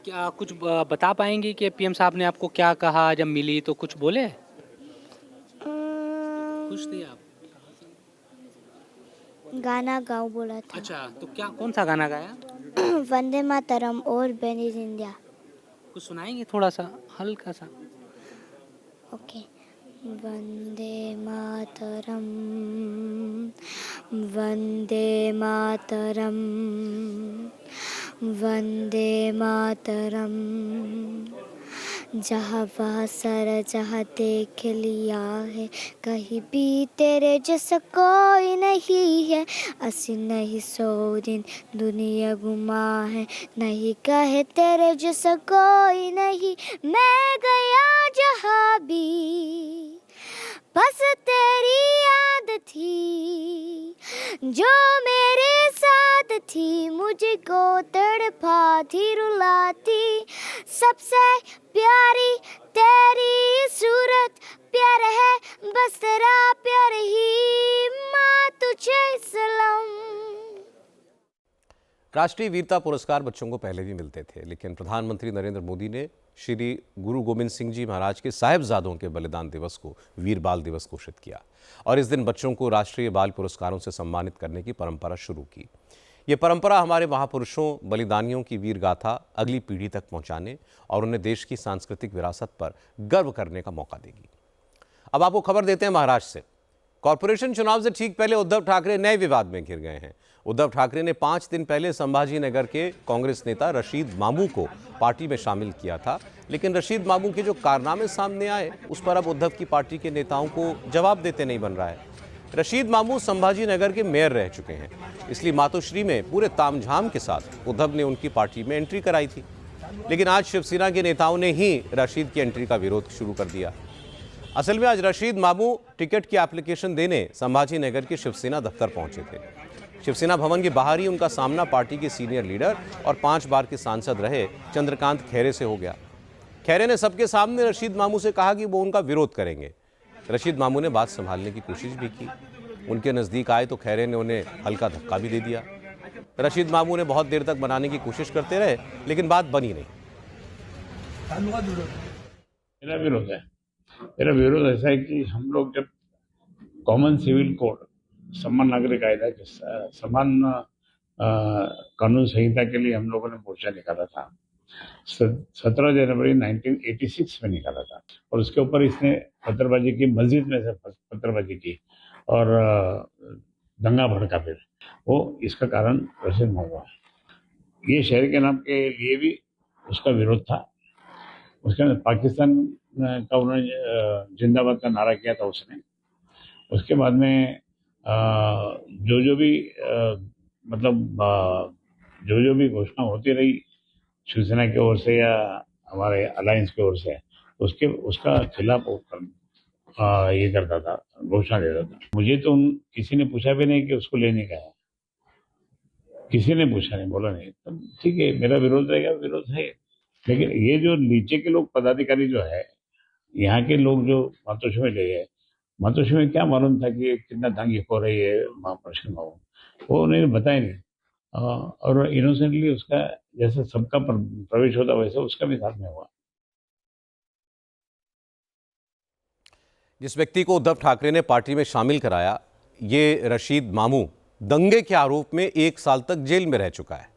क्या कुछ बता पाएंगे कि पीएम साहब ने आपको क्या कहा जब मिली, तो कुछ बोले? खुश थे आप? गाना गाओ बोला था। अच्छा, तो क्या कौन सा गाना गाया? वंदे मातरम और बेनी जिंदिया। कुछ सुनाएंगे थोड़ा सा, हल्का सा? ओके। वंदे मातरम, वंदे मातरम, वंदे मातरम, जहाँ वहाँ सर जहाँ देख लिया है, कहीं भी तेरे जैसा कोई नहीं है। असी नहीं 100 दिन दुनिया घुमा है, नहीं कहे तेरे जैसा कोई नहीं। मैं गया जहाँ भी बस तेरी याद थी, जो मेरे साथ थी मुझको तड़पाती रुलाती। सबसे प्यारी तेरी सूरत, प्यार है बस तेरा प्यार ही, माँ तुझे सलाम। राष्ट्रीय वीरता पुरस्कार बच्चों को पहले भी मिलते थे, लेकिन प्रधानमंत्री नरेंद्र मोदी ने श्री गुरु गोविंद सिंह जी महाराज के साहिबजादों के बलिदान दिवस को वीर बाल दिवस घोषित किया और इस दिन बच्चों को राष्ट्रीय बाल पुरस्कारों से सम्मानित करने की परंपरा शुरू की। ये परंपरा हमारे महापुरुषों बलिदानियों की वीर गाथा अगली पीढ़ी तक पहुंचाने और उन्हें देश की सांस्कृतिक विरासत पर गर्व करने का मौका देगी। अब आपको खबर देते हैं महाराष्ट्र से। कॉर्पोरेशन चुनाव से ठीक पहले उद्धव ठाकरे नए विवाद में घिर गए हैं। उद्धव ठाकरे ने 5 दिन पहले संभाजी नगर के कांग्रेस नेता रशीद मामू को पार्टी में शामिल किया था, लेकिन रशीद मामू के जो कारनामे सामने आए उस पर अब उद्धव की पार्टी के नेताओं को जवाब देते नहीं बन रहा है। रशीद मामू संभाजी नगर के मेयर रह चुके हैं, इसलिए मातोश्री में पूरे तामझाम के साथ उद्धव ने उनकी पार्टी में एंट्री कराई थी, लेकिन आज शिवसेना के नेताओं ने ही रशीद की एंट्री का विरोध शुरू कर दिया। असल में आज रशीद मामू टिकट की एप्लीकेशन देने संभाजी नगर के शिवसेना दफ्तर पहुंचे थे। शिवसेना भवन के बाहर ही उनका सामना पार्टी के सीनियर लीडर और 5 बार के सांसद रहे चंद्रकांत खैरे से हो गया। खैरे ने सबके सामने रशीद मामू से कहा कि वो उनका विरोध करेंगे। रशीद मामू ने बात संभालने की कोशिश भी की। उनके नज़दीक आए तो खैरे ने उन्हें हल्का धक्का भी दे दिया। रशीद मामू ने बहुत देर तक बनाने की कोशिश करते रहे, लेकिन बात बनी नहीं। मेरा विरोध ऐसा है कि हम लोग जब कॉमन सिविल कोड समान नागरिक कायदा के समान कानून संहिता के लिए हम लोगों ने मोर्चा निकाला था, 17 जनवरी 1986 में निकाला था, और उसके ऊपर इसने पत्थरबाजी की, मस्जिद में से पत्थरबाजी की और दंगा भड़का। फिर वो इसका कारण रशीद मामू है। ये शहर के नाम के लिए भी उसका विरोध था। उसके पाकिस्तान का उन्होंने जिंदाबाद का नारा किया था उसने। उसके बाद में जो भी घोषणा होती रही शिवसेना की ओर से या हमारे अलायंस की ओर से, उसका खिलाफ ये करता था, घोषणा देता था। मुझे तो किसी ने पूछा भी नहीं कि उसको लेने का है, किसी ने पूछा नहीं, बोला नहीं। तो ठीक है, मेरा विरोध रहेगा, विरोध है। लेकिन ये जो नीचे के लोग पदाधिकारी जो है, यहाँ के लोग जो मातोश्री में ले गए, मातोश्री में क्या मालूम था कि कितना दंगे हो रही है महापुरुष मामू, वो उन्हें बताया नहीं। और इनोसेंटली उसका जैसे सबका प्रवेश होता वैसे उसका भी साथ में हुआ। जिस व्यक्ति को उद्धव ठाकरे ने पार्टी में शामिल कराया, ये रशीद मामू दंगे के आरोप में 1 साल तक जेल में रह चुका है।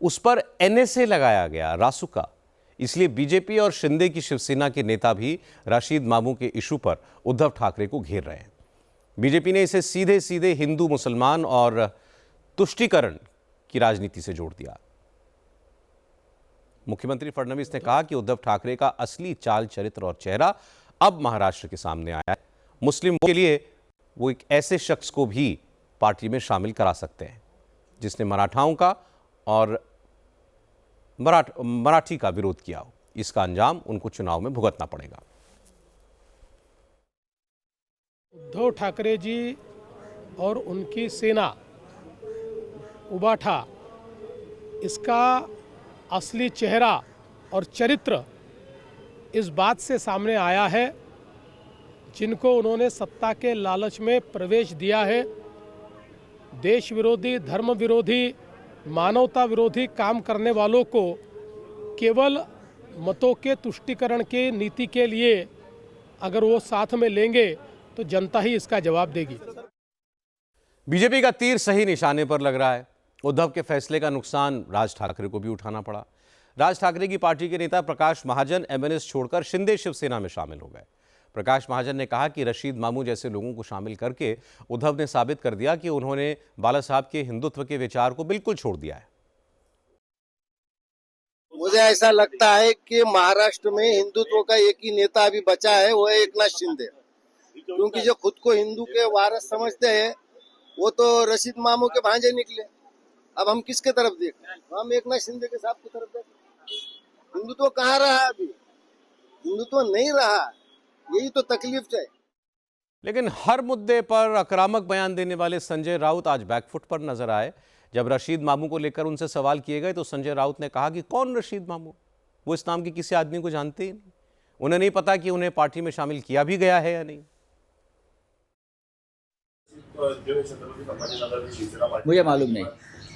उस पर एनएसए लगाया गया, रासुका। इसलिए बीजेपी और शिंदे की शिवसेना के नेता भी रशीद मामू के इशू पर उद्धव ठाकरे को घेर रहे हैं। बीजेपी ने इसे सीधे सीधे हिंदू मुसलमान और तुष्टीकरण की राजनीति से जोड़ दिया। मुख्यमंत्री फडणवीस ने कहा कि उद्धव ठाकरे का असली चाल चरित्र और चेहरा अब महाराष्ट्र के सामने आया है। मुस्लिम के लिए वो एक ऐसे शख्स को भी पार्टी में शामिल करा सकते हैं जिसने मराठाओं का और मराठी का विरोध किया हो। इसका अंजाम उनको चुनाव में भुगतना पड़ेगा। उद्धव ठाकरे जी और उनकी सेना उबाठा, इसका असली चेहरा और चरित्र इस बात से सामने आया है, जिनको उन्होंने सत्ता के लालच में प्रवेश दिया है, देश विरोधी, धर्म विरोधी, मानवता विरोधी काम करने वालों को केवल मतों के तुष्टीकरण के नीति के लिए अगर वो साथ में लेंगे तो जनता ही इसका जवाब देगी। बीजेपी का तीर सही निशाने पर लग रहा है। उद्धव के फैसले का नुकसान राज ठाकरे को भी उठाना पड़ा। राज ठाकरे की पार्टी के नेता प्रकाश महाजन एमएनएस छोड़कर शिंदे शिवसेना में शामिल हो गए। प्रकाश महाजन ने कहा कि रशीद मामू जैसे लोगों को शामिल करके उद्धव ने साबित कर दिया कि उन्होंने बाला साहब के हिंदुत्व के विचार को बिल्कुल छोड़ दिया है। मुझे ऐसा लगता है कि महाराष्ट्र में हिंदुत्व का एक ही नेता अभी बचा है, वो है एकनाथ शिंदे। क्योंकि जो खुद को हिंदू के वारस समझते हैं वो तो रशीद मामू के भांजे निकले। अब हम किसके तरफ देखें? हम एकनाथ शिंदे के साथ की तरफ देखें। हिंदुत्व कहाँ रहा? अभी हिंदुत्व नहीं रहा, यही तो तकलीफ है। लेकिन हर मुद्दे पर आक्रामक बयान देने वाले संजय राउत आज बैकफुट पर नजर आए। जब रशीद मामू को लेकर उनसे सवाल किए गए तो संजय राउत ने कहा कि कौन रशीद मामू? वो इस नाम के किसी आदमी को जानते ही नहीं। उन्हें नहीं पता कि उन्हें पार्टी में शामिल किया भी गया है या नहीं। मुझे मालूम नहीं।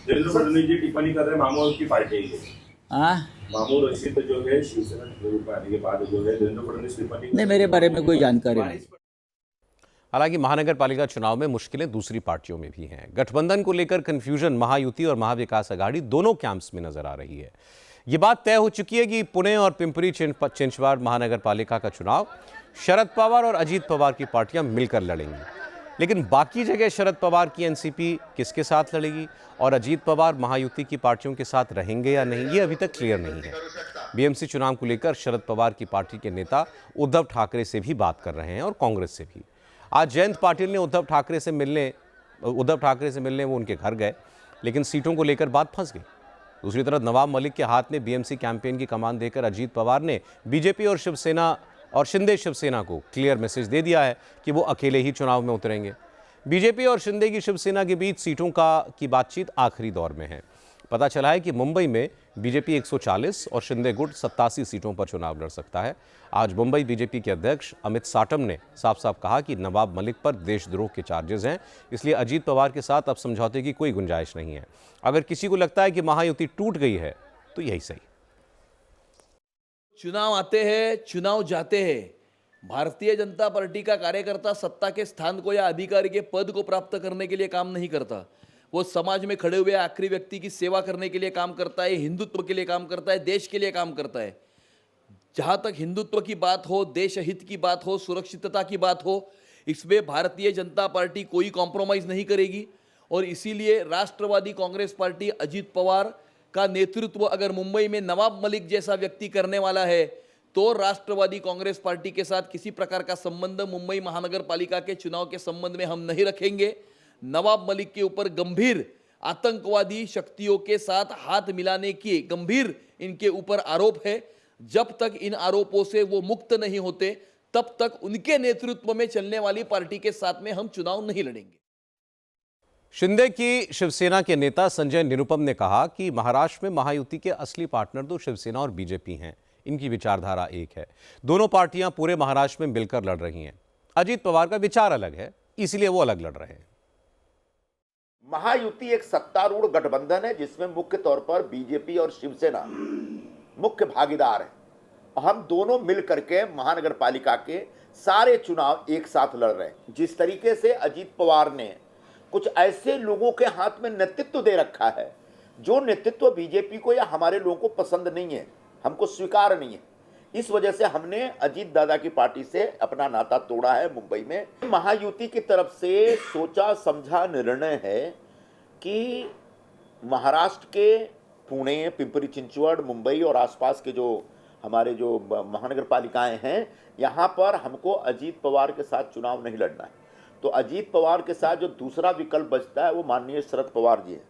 देवेंद्र फडणवीस जी टिप्पणी कर रहे हैं मामूद की पार्टी है, मामूद रशीद जो है शिवसेना के रूप में आने के बाद जो है देवेंद्र फडणवीस टिप्पणी नहीं, मेरे बारे में कोई जानकारी नहीं। हालांकि महानगर पालिका चुनाव में मुश्किलें दूसरी पार्टियों में भी हैं। गठबंधन को लेकर कंफ्यूजन महायुति और महाविकास अघाड़ी दोनों कैंप्स में नजर आ रही है। ये बात तय हो चुकी है कि पुणे और पिंपरी चिंचवड महानगर पालिका का चुनाव शरद पवार और अजीत पवार की पार्टियां मिलकर लड़ेंगी, लेकिन बाकी जगह शरद पवार की एनसीपी किसके साथ लड़ेगी और अजीत पवार महायुति की पार्टियों के साथ रहेंगे या नहीं, ये अभी तक क्लियर नहीं है। बीएमसी चुनाव को लेकर शरद पवार की पार्टी के नेता उद्धव ठाकरे से भी बात कर रहे हैं और कांग्रेस से भी। आज जयंत पाटिल ने उद्धव ठाकरे से मिलने वो उनके घर गए, लेकिन सीटों को लेकर बात फंस गई। दूसरी तरफ नवाब मलिक के हाथ में बीएमसी कैंपेन की कमान देकर अजीत पवार ने बीजेपी और शिवसेना और शिंदे शिवसेना को क्लियर मैसेज दे दिया है कि वो अकेले ही चुनाव में उतरेंगे। बीजेपी और शिंदे की शिवसेना के बीच सीटों की बातचीत आखिरी दौर में है। पता चला है कि मुंबई में बीजेपी 140 और शिंदे गुट 87 सीटों पर चुनाव लड़ सकता है। आज मुंबई बीजेपी के अध्यक्ष अमित साटम ने साफ साफ कहा कि नवाब मलिक पर देशद्रोह के चार्जेस हैं, इसलिए अजीत पवार के साथ अब समझौते की कोई गुंजाइश नहीं है। अगर किसी को लगता है कि महायुति टूट गई है तो यही सही। चुनाव आते हैं, चुनाव जाते हैं। भारतीय जनता पार्टी का कार्यकर्ता सत्ता के स्थान को या अधिकारी के पद को प्राप्त करने के लिए काम नहीं करता। वो समाज में खड़े हुए आखिरी व्यक्ति की सेवा करने के लिए काम करता है, हिंदुत्व के लिए काम करता है, देश के लिए काम करता है। जहां तक हिंदुत्व की बात हो, देश हित की बात हो, सुरक्षितता की बात हो, इसमें भारतीय जनता पार्टी कोई कॉम्प्रोमाइज नहीं करेगी। और इसीलिए राष्ट्रवादी कांग्रेस पार्टी अजीत पवार का नेतृत्व अगर मुंबई में नवाब मलिक जैसा व्यक्ति करने वाला है तो राष्ट्रवादी कांग्रेस पार्टी के साथ किसी प्रकार का संबंध मुंबई महानगर पालिका के चुनाव के संबंध में हम नहीं रखेंगे। नवाब मलिक के ऊपर गंभीर आतंकवादी शक्तियों के साथ हाथ मिलाने की गंभीर इनके ऊपर आरोप है। जब तक इन आरोपों से वो मुक्त नहीं होते तब तक उनके नेतृत्व में चलने वाली पार्टी के साथ में हम चुनाव नहीं लड़ेंगे। शिंदे की शिवसेना के नेता संजय निरुपम ने कहा कि महाराष्ट्र में महायुति के असली पार्टनर तो शिवसेना और बीजेपी हैं, इनकी विचारधारा एक है। दोनों पार्टियां पूरे महाराष्ट्र में मिलकर लड़ रही हैं। अजीत पवार का विचार अलग है, इसलिए वो अलग लड़ रहे हैं। महायुति एक सत्तारूढ़ गठबंधन है जिसमें मुख्य तौर पर बीजेपी और शिवसेना मुख्य भागीदार हैं। हम दोनों मिल करके महानगर पालिका के सारे चुनाव एक साथ लड़ रहे हैं। जिस तरीके से अजीत पवार ने कुछ ऐसे लोगों के हाथ में नेतृत्व दे रखा है जो नेतृत्व बीजेपी को या हमारे लोगों को पसंद नहीं है, हमको स्वीकार नहीं है, इस वजह से हमने अजीत दादा की पार्टी से अपना नाता तोड़ा है। मुंबई में महायुति की तरफ से सोचा समझा निर्णय है कि महाराष्ट्र के पुणे, पिंपरी चिंचवड, मुंबई और आसपास के जो हमारे जो महानगर पालिकाएं हैं, यहाँ पर हमको अजीत पवार के साथ चुनाव नहीं लड़ना है। तो अजीत पवार के साथ जो दूसरा विकल्प बचता है वो माननीय शरद पवार जी है।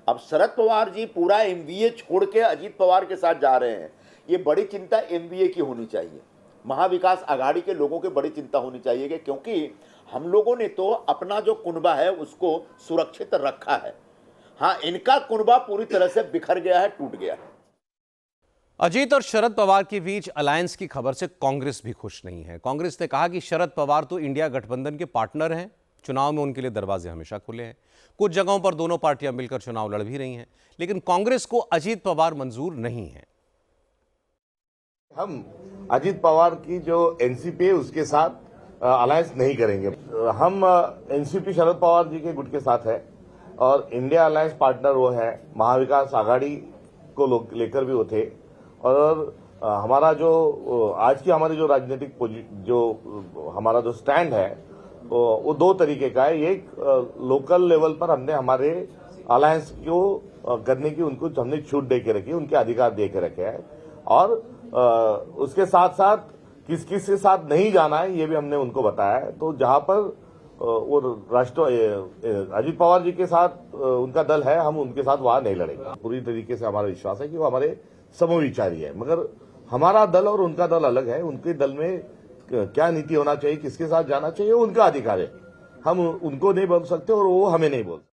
अब शरद पवार जी पूरा एमवीए छोड़ के अजीत पवार के साथ जा रहे हैं, ये बड़ी चिंता एमवीए की होनी चाहिए, महाविकास आघाड़ी के लोगों की बड़ी चिंता होनी चाहिए कि क्योंकि हम लोगों ने तो अपना जो कुनबा है उसको सुरक्षित रखा है। हाँ, इनका कुनबा पूरी तरह से बिखर गया है, टूट गया है। अजीत और शरद पवार के बीच अलायंस की खबर से कांग्रेस भी खुश नहीं है। कांग्रेस ने कहा कि शरद पवार तो इंडिया गठबंधन के पार्टनर हैं, चुनाव में उनके लिए दरवाजे हमेशा खुले हैं। कुछ जगहों पर दोनों पार्टियां मिलकर चुनाव लड़ भी रही हैं, लेकिन कांग्रेस को अजीत पवार मंजूर नहीं है। हम अजीत पवार की जो एनसीपी है उसके साथ अलायंस नहीं करेंगे। हम एनसीपी शरद पवार जी के गुट के साथ है और इंडिया अलायंस पार्टनर वो है, महाविकास आघाड़ी को लेकर भी वो थे। और हमारा जो आज की हमारी जो राजनीतिक जो हमारा जो स्टैंड है वो दो तरीके का है। एक लोकल लेवल पर हमने हमारे अलायंस को करने की उनको हमने छूट दे के रखी, उनके अधिकार दे के रखे हैं। और उसके साथ साथ किस किस के साथ नहीं जाना है ये भी हमने उनको बताया है। तो जहां पर वो अजीत पवार जी के साथ उनका दल है, हम उनके साथ वहां नहीं लड़ेंगे। पूरी तरीके से हमारा विश्वास है कि वो हमारे समविचारी है, मगर हमारा दल और उनका दल अलग है। उनके दल में क्या नीति होना चाहिए, किसके साथ जाना चाहिए, उनका अधिकार है। हम उनको नहीं बोल सकते और वो हमें नहीं बोल सकते।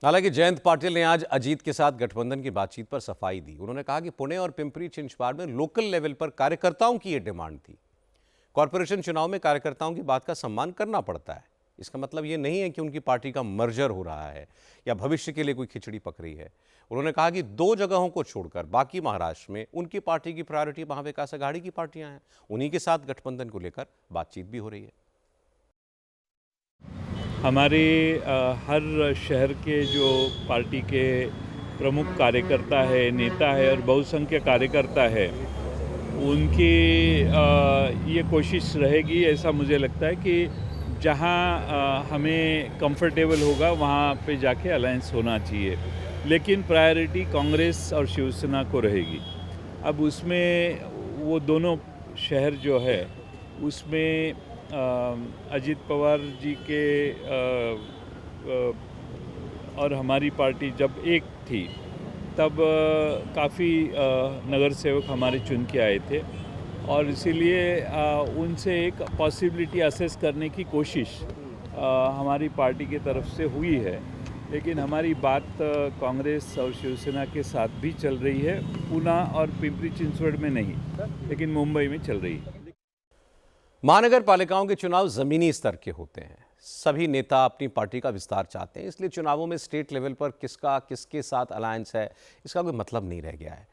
हालांकि जयंत पाटिल ने आज अजीत के साथ गठबंधन की बातचीत पर सफाई दी। उन्होंने कहा कि पुणे और पिंपरी चिंचवड में लोकल लेवल पर कार्यकर्ताओं की ये डिमांड थी। कॉर्पोरेशन चुनाव में कार्यकर्ताओं की बात का सम्मान करना पड़ता है, इसका मतलब ये नहीं है कि उनकी पार्टी का मर्जर हो रहा है या भविष्य के लिए कोई खिचड़ी पक रही है। उन्होंने कहा कि 2 जगहों को छोड़कर बाकी महाराष्ट्र में उनकी पार्टी की प्रायोरिटी महाविकास अघाड़ी की पार्टियां हैं। उन्हीं के साथ गठबंधन को लेकर बातचीत भी हो रही है। हमारे हर शहर के जो पार्टी के प्रमुख कार्यकर्ता है, नेता है और बहुसंख्यक कार्यकर्ता है, उनकी ये कोशिश रहेगी, ऐसा मुझे लगता है कि जहां हमें कंफर्टेबल होगा वहां पे जाके अलायंस होना चाहिए, लेकिन प्रायोरिटी कांग्रेस और शिवसेना को रहेगी। अब उसमें वो दोनों शहर जो है उसमें अजित पवार जी के और हमारी पार्टी जब एक थी तब काफ़ी नगर सेवक हमारे चुन के आए थे और इसीलिए उनसे एक पॉसिबिलिटी असेस करने की कोशिश हमारी पार्टी की तरफ से हुई है, लेकिन हमारी बात कांग्रेस और शिवसेना के साथ भी चल रही है। पुणे और पिंपरी चिंचवड़ में नहीं, लेकिन मुंबई में चल रही है। महानगर पालिकाओं के चुनाव जमीनी स्तर के होते हैं। सभी नेता अपनी पार्टी का विस्तार चाहते हैं, इसलिए चुनावों में स्टेट लेवल पर किसका किसके साथ अलायंस है इसका कोई मतलब नहीं रह गया है।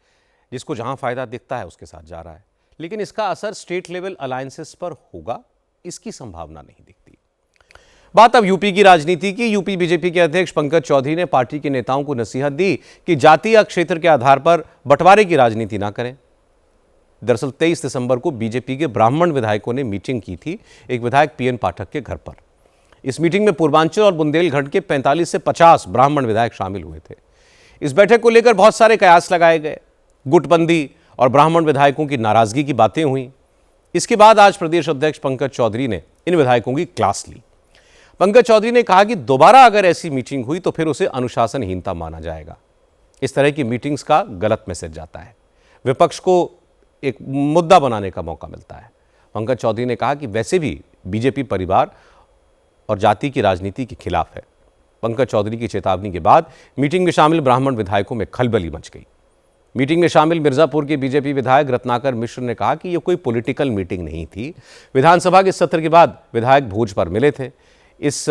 जिसको जहां फायदा दिखता है उसके साथ जा रहा है, लेकिन इसका असर स्टेट लेवल अलायंसेस पर होगा, इसकी संभावना नहीं दिखती। बात अब यूपी की राजनीति की। यूपी बीजेपी के अध्यक्ष पंकज चौधरी ने पार्टी के नेताओं को नसीहत दी कि जाति या क्षेत्र के आधार पर बंटवारे की राजनीति ना करें। दरअसल 23 दिसंबर को बीजेपी के ब्राह्मण विधायकों ने मीटिंग की थी एक विधायक पीएन पाठक के घर पर। इस मीटिंग में पूर्वांचल और बुंदेलखंड के 45 से 50 ब्राह्मण विधायक शामिल हुए थे। इस बैठक को लेकर बहुत सारे कयास लगाए गए, गुटबंदी और ब्राह्मण विधायकों की नाराजगी की बातें हुई। इसके बाद आज प्रदेश अध्यक्ष पंकज चौधरी ने इन विधायकों की क्लास ली। पंकज चौधरी ने कहा कि दोबारा अगर ऐसी मीटिंग हुई तो फिर उसे अनुशासनहीनता माना जाएगा। इस तरह की मीटिंग्स का गलत मैसेज जाता है, विपक्ष को एक मुद्दा बनाने का मौका मिलता है। पंकज चौधरी ने कहा कि वैसे भी बीजेपी परिवार और जाति की राजनीति के खिलाफ है। पंकज चौधरी की चेतावनी के बाद मीटिंग में शामिल ब्राह्मण विधायकों में खलबली मच गई। मीटिंग में शामिल मिर्जापुर के बीजेपी विधायक रत्नाकर मिश्र ने कहा कि यह कोई पॉलिटिकल मीटिंग नहीं थी। विधानसभा के सत्र के बाद विधायक भोज पर मिले थे। इस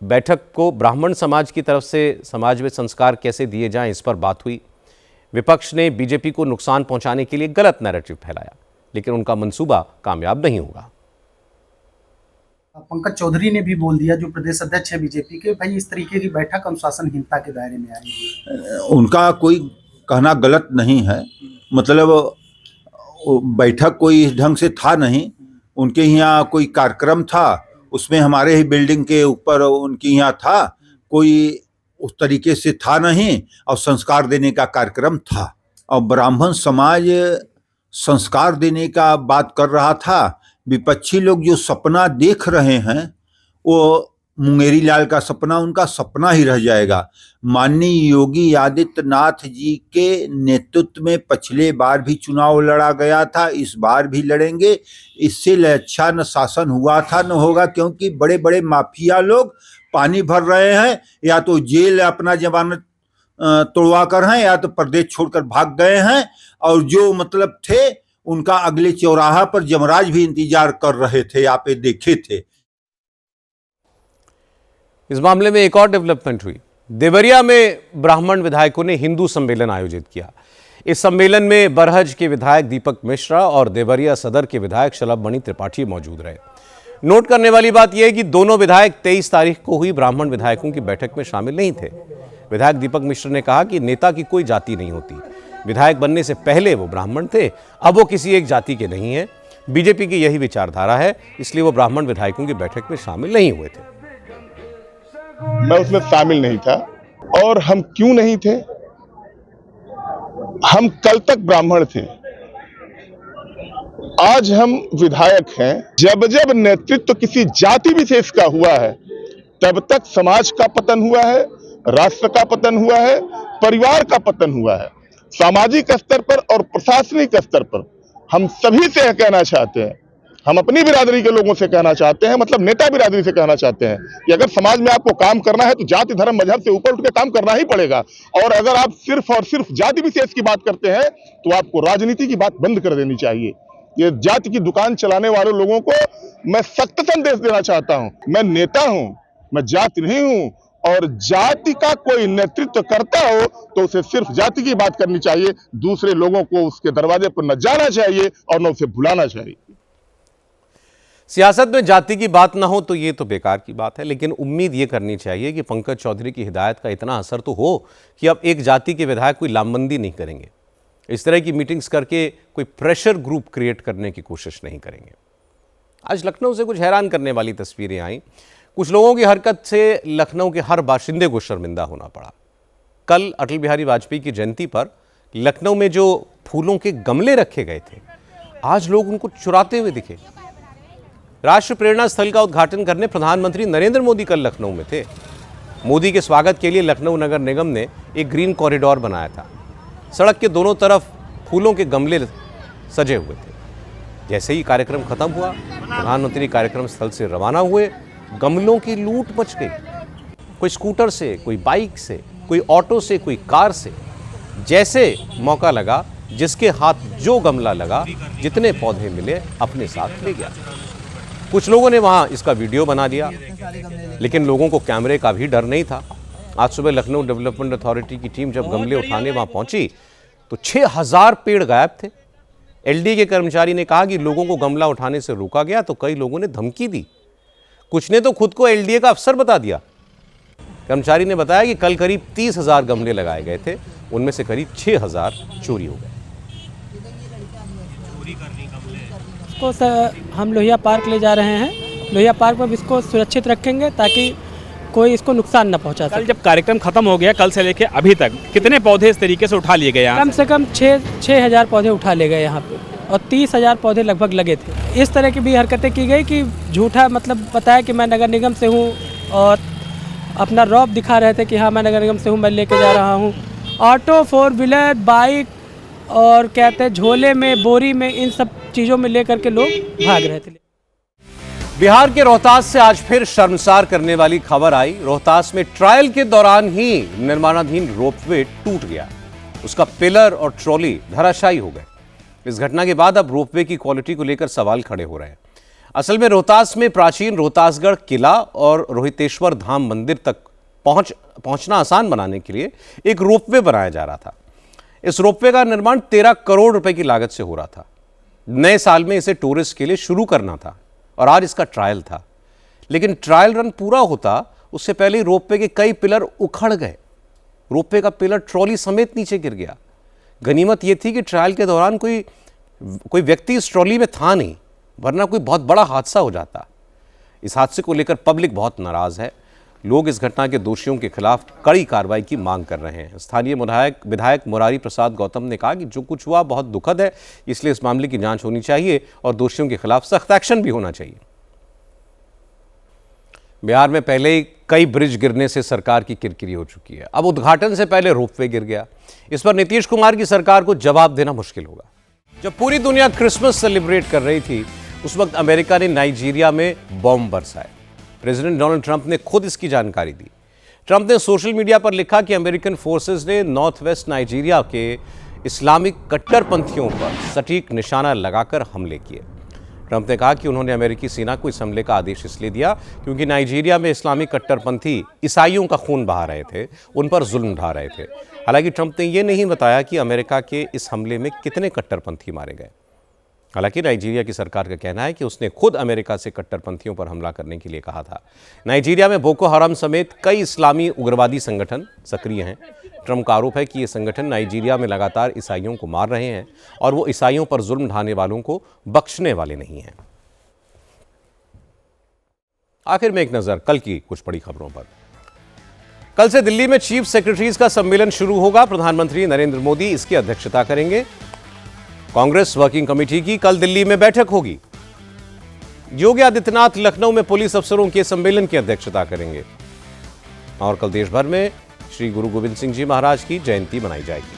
बैठक को ब्राह्मण समाज की तरफ से समाज में संस्कार कैसे दिए जाएं, इस पर बात हुई। विपक्ष ने बीजेपी को नुकसान पहुंचाने के लिए गलत नैरेटिव फैलाया, लेकिन उनका मंसूबा कामयाब नहीं होगा। पंकज चौधरी ने भी बोल दिया, जो प्रदेश अध्यक्ष है बीजेपी के, भाई इस तरीके की बैठक अनुशासनहीनता के दायरे में आएगी। उनका कोई कहना गलत नहीं है, मतलब बैठक कोई इस ढंग से था नहीं। उनके यहाँ कोई कार्यक्रम था, उसमें हमारे ही बिल्डिंग के ऊपर उनके यहाँ था, कोई उस तरीके से था नहीं, और संस्कार देने का कार्यक्रम था। और ब्राह्मण समाज संस्कार देने का बात कर रहा था। विपक्षी लोग जो सपना देख रहे हैं वो मुंगेरी लाल का सपना उनका सपना ही रह जाएगा। माननीय योगी आदित्यनाथ जी के नेतृत्व में पिछले बार भी चुनाव लड़ा गया था, इस बार भी लड़ेंगे। इससे अच्छा न शासन हुआ था न होगा, क्योंकि बड़े बड़े माफिया लोग पानी भर रहे हैं, या तो जेल अपना जमानत तोड़वा कर हैं, या तो प्रदेश छोड़कर भाग गए हैं, और जो मतलब थे उनका अगले चौराहा पर जमराज भी इंतजार कर रहे थे, आप ये देखे थे। इस मामले में एक और डेवलपमेंट हुई। देवरिया में ब्राह्मण विधायकों ने हिंदू सम्मेलन आयोजित किया। इस सम्मेलन में बरहज के विधायक दीपक मिश्रा और देवरिया सदर के विधायक शलभ मणि त्रिपाठी मौजूद रहे। नोट करने वाली बात यह है कि दोनों विधायक 23 तारीख को हुई ब्राह्मण विधायकों की बैठक में शामिल नहीं थे। विधायक दीपक मिश्र ने कहा कि नेता की कोई जाति नहीं होती। विधायक बनने से पहले वो ब्राह्मण थे, अब वो किसी एक जाति के नहीं है। बीजेपी की यही विचारधारा है, इसलिए वो ब्राह्मण विधायकों की बैठक में शामिल नहीं हुए थे। मैं उसमें शामिल नहीं था। और हम क्यों नहीं थे? हम कल तक ब्राह्मण थे, आज हम विधायक हैं। जब जब नेतृत्व किसी जाति विशेष का हुआ है, तब तक समाज का पतन हुआ है, राष्ट्र का पतन हुआ है, परिवार का पतन हुआ है। सामाजिक स्तर पर और प्रशासनिक स्तर पर हम सभी से कहना चाहते हैं, हम अपनी बिरादरी के लोगों से कहना चाहते हैं, मतलब नेता बिरादरी से कहना चाहते हैं कि अगर समाज में आपको काम करना है तो जाति धर्म मजहब से ऊपर उठ के काम करना ही पड़ेगा। और अगर आप सिर्फ और सिर्फ जाति विशेष की बात करते हैं तो आपको राजनीति की बात बंद कर देनी चाहिए। ये जाति की दुकान चलाने वाले लोगों को मैं सख्त संदेश देना चाहता हूं। मैं नेता हूं, मैं जाति नहीं हूं, और जाति का कोई नेतृत्व करता हो तो उसे सिर्फ जाति की बात करनी चाहिए, दूसरे लोगों को उसके दरवाजे पर न जाना चाहिए और न उसे भुलाना चाहिए। सियासत में जाति की बात ना हो तो ये तो बेकार की बात है, लेकिन उम्मीद ये करनी चाहिए कि पंकज चौधरी की हिदायत का इतना असर तो हो कि अब एक जाति के विधायक कोई लामबंदी नहीं करेंगे, इस तरह की मीटिंग्स करके कोई प्रेशर ग्रुप क्रिएट करने की कोशिश नहीं करेंगे। आज लखनऊ से कुछ हैरान करने वाली तस्वीरें आई। कुछ लोगों की हरकत से लखनऊ के हर बाशिंदे को शर्मिंदा होना पड़ा। कल अटल बिहारी वाजपेयी की जयंती पर लखनऊ में जो फूलों के गमले रखे गए थे, आज लोग उनको चुराते हुए दिखे। राष्ट्र प्रेरणा स्थल का उद्घाटन करने प्रधानमंत्री नरेंद्र मोदी कल लखनऊ में थे। मोदी के स्वागत के लिए लखनऊ नगर निगम ने एक ग्रीन कॉरिडोर बनाया था। सड़क के दोनों तरफ फूलों के गमले सजे हुए थे। जैसे ही कार्यक्रम खत्म हुआ, प्रधानमंत्री कार्यक्रम स्थल से रवाना हुए। गमलों की लूट मच गई। कोई स्कूटर से, कोई बाइक से, कोई ऑटो से, कोई कार से। जैसे मौका लगा, जिसके हाथ जो गमला लगा, जितने पौधे मिले, अपने साथ ले गया। कुछ लोगों ने वहां इसका वीडियो बना दिया, लेकिन लोगों को कैमरे का भी डर नहीं था। आज सुबह लखनऊ डेवलपमेंट अथॉरिटी की टीम जब गमले उठाने वहां पहुंची तो 6000 पेड़ गायब थे। एलडी के कर्मचारी ने कहा कि लोगों को गमला उठाने से रोका गया तो कई लोगों ने धमकी दी। कुछ ने तो खुद को एलडीए का अफसर बता दिया। कर्मचारी ने बताया कि कल करीब 30,000 गमले लगाए गए थे, उनमें से करीब 6,000 चोरी हो गए। इसको हम लोहिया पार्क ले जा रहे हैं। लोहिया पार्क में इसको सुरक्षित रखेंगे ताकि कोई इसको नुकसान न पहुंचा सके। कल जब कार्यक्रम खत्म हो गया, कल से लेके अभी तक कितने पौधे इस तरीके से उठा लिए गए? कम से कम 6,000 पौधे उठा ले गए यहाँ पे, और 30,000 पौधे लगभग लगे थे। इस तरह की भी हरकतें की गई कि झूठा मतलब बताया कि मैं नगर निगम से हूँ, और अपना रौब दिखा रहे थे कि हाँ मैं नगर निगम से हूँ, मैं लेके जा रहा हूँ। ऑटो, 4 व्हीलर, बाइक और कहते हैं झोले में, बोरी में, इन सब चीज़ों में लेकर के लोग भाग रहे थे। बिहार के रोहतास से आज फिर शर्मसार करने वाली खबर आई। रोहतास में ट्रायल के दौरान ही निर्माणाधीन रोपवे टूट गया। उसका पिलर और ट्रॉली धराशायी हो गए। इस घटना के बाद अब रोपवे की क्वालिटी को लेकर सवाल खड़े हो रहे हैं। असल में रोहतास में प्राचीन रोहतासगढ़ किला और रोहितेश्वर धाम मंदिर तक पहुंचना आसान बनाने के लिए एक रोपवे बनाया जा रहा था। इस रोपवे का निर्माण 13 करोड़ रुपए की लागत से हो रहा था। नए साल में इसे टूरिस्ट के लिए शुरू करना था और आज इसका ट्रायल था। लेकिन ट्रायल रन पूरा होता उससे पहले रोपवे के कई पिलर उखड़ गए। रोपवे का पिलर ट्रॉली समेत नीचे गिर गया। गनीमत यह थी कि ट्रायल के दौरान कोई व्यक्ति इस ट्रॉली में था नहीं, वरना कोई बहुत बड़ा हादसा हो जाता। इस हादसे को लेकर पब्लिक बहुत नाराज है। लोग इस घटना के दोषियों के खिलाफ कड़ी कार्रवाई की मांग कर रहे हैं। स्थानीय विधायक मुरारी प्रसाद गौतम ने कहा कि जो कुछ हुआ बहुत दुखद है, इसलिए इस मामले की जांच होनी चाहिए और दोषियों के खिलाफ सख्त एक्शन भी होना चाहिए। बिहार में पहले ही कई ब्रिज गिरने से सरकार की किरकिरी हो चुकी है। अब उद्घाटन से पहले रोपवे गिर गया। इस पर नीतीश कुमार की सरकार को जवाब देना मुश्किल होगा। जब पूरी दुनिया क्रिसमस सेलिब्रेट कर रही थी, उस वक्त अमेरिका ने नाइजीरिया में बॉम्ब बरसाए। प्रेसिडेंट डोनाल्ड ट्रंप ने खुद इसकी जानकारी दी। ट्रंप ने सोशल मीडिया पर लिखा कि अमेरिकन फोर्सेस ने नॉर्थ वेस्ट नाइजीरिया के इस्लामिक कट्टरपंथियों पर सटीक निशाना लगाकर हमले किए। ट्रंप ने कहा कि उन्होंने अमेरिकी सेना को इस हमले का आदेश इसलिए दिया क्योंकि नाइजीरिया में इस्लामिक कट्टरपंथी ईसाइयों का खून बहा रहे थे, उन पर जुल्म ढा रहे थे। हालांकि ट्रंप ने यह नहीं बताया कि अमेरिका के इस हमले में कितने कट्टरपंथी मारे गए। हालांकि नाइजीरिया की सरकार का कहना है कि उसने खुद अमेरिका से कट्टरपंथियों पर हमला करने के लिए कहा था। नाइजीरिया में बोको हराम समेत कई इस्लामी उग्रवादी संगठन सक्रिय हैं। ट्रंप का आरोप है कि ये संगठन नाइजीरिया में लगातार ईसाइयों को मार रहे हैं और वो ईसाइयों पर जुल्म ढाने वालों को बख्शने वाले नहीं हैं। आखिर में एक नजर कल की कुछ बड़ी खबरों पर। कल से दिल्ली में चीफ सेक्रेटरीज का सम्मेलन शुरू होगा। प्रधानमंत्री नरेंद्र मोदी इसकी अध्यक्षता करेंगे। कांग्रेस वर्किंग कमेटी की कल दिल्ली में बैठक होगी। योगी आदित्यनाथ लखनऊ में पुलिस अफसरों के सम्मेलन की अध्यक्षता करेंगे और कल देश भर में श्री गुरु गोविंद सिंह जी महाराज की जयंती मनाई जाएगी।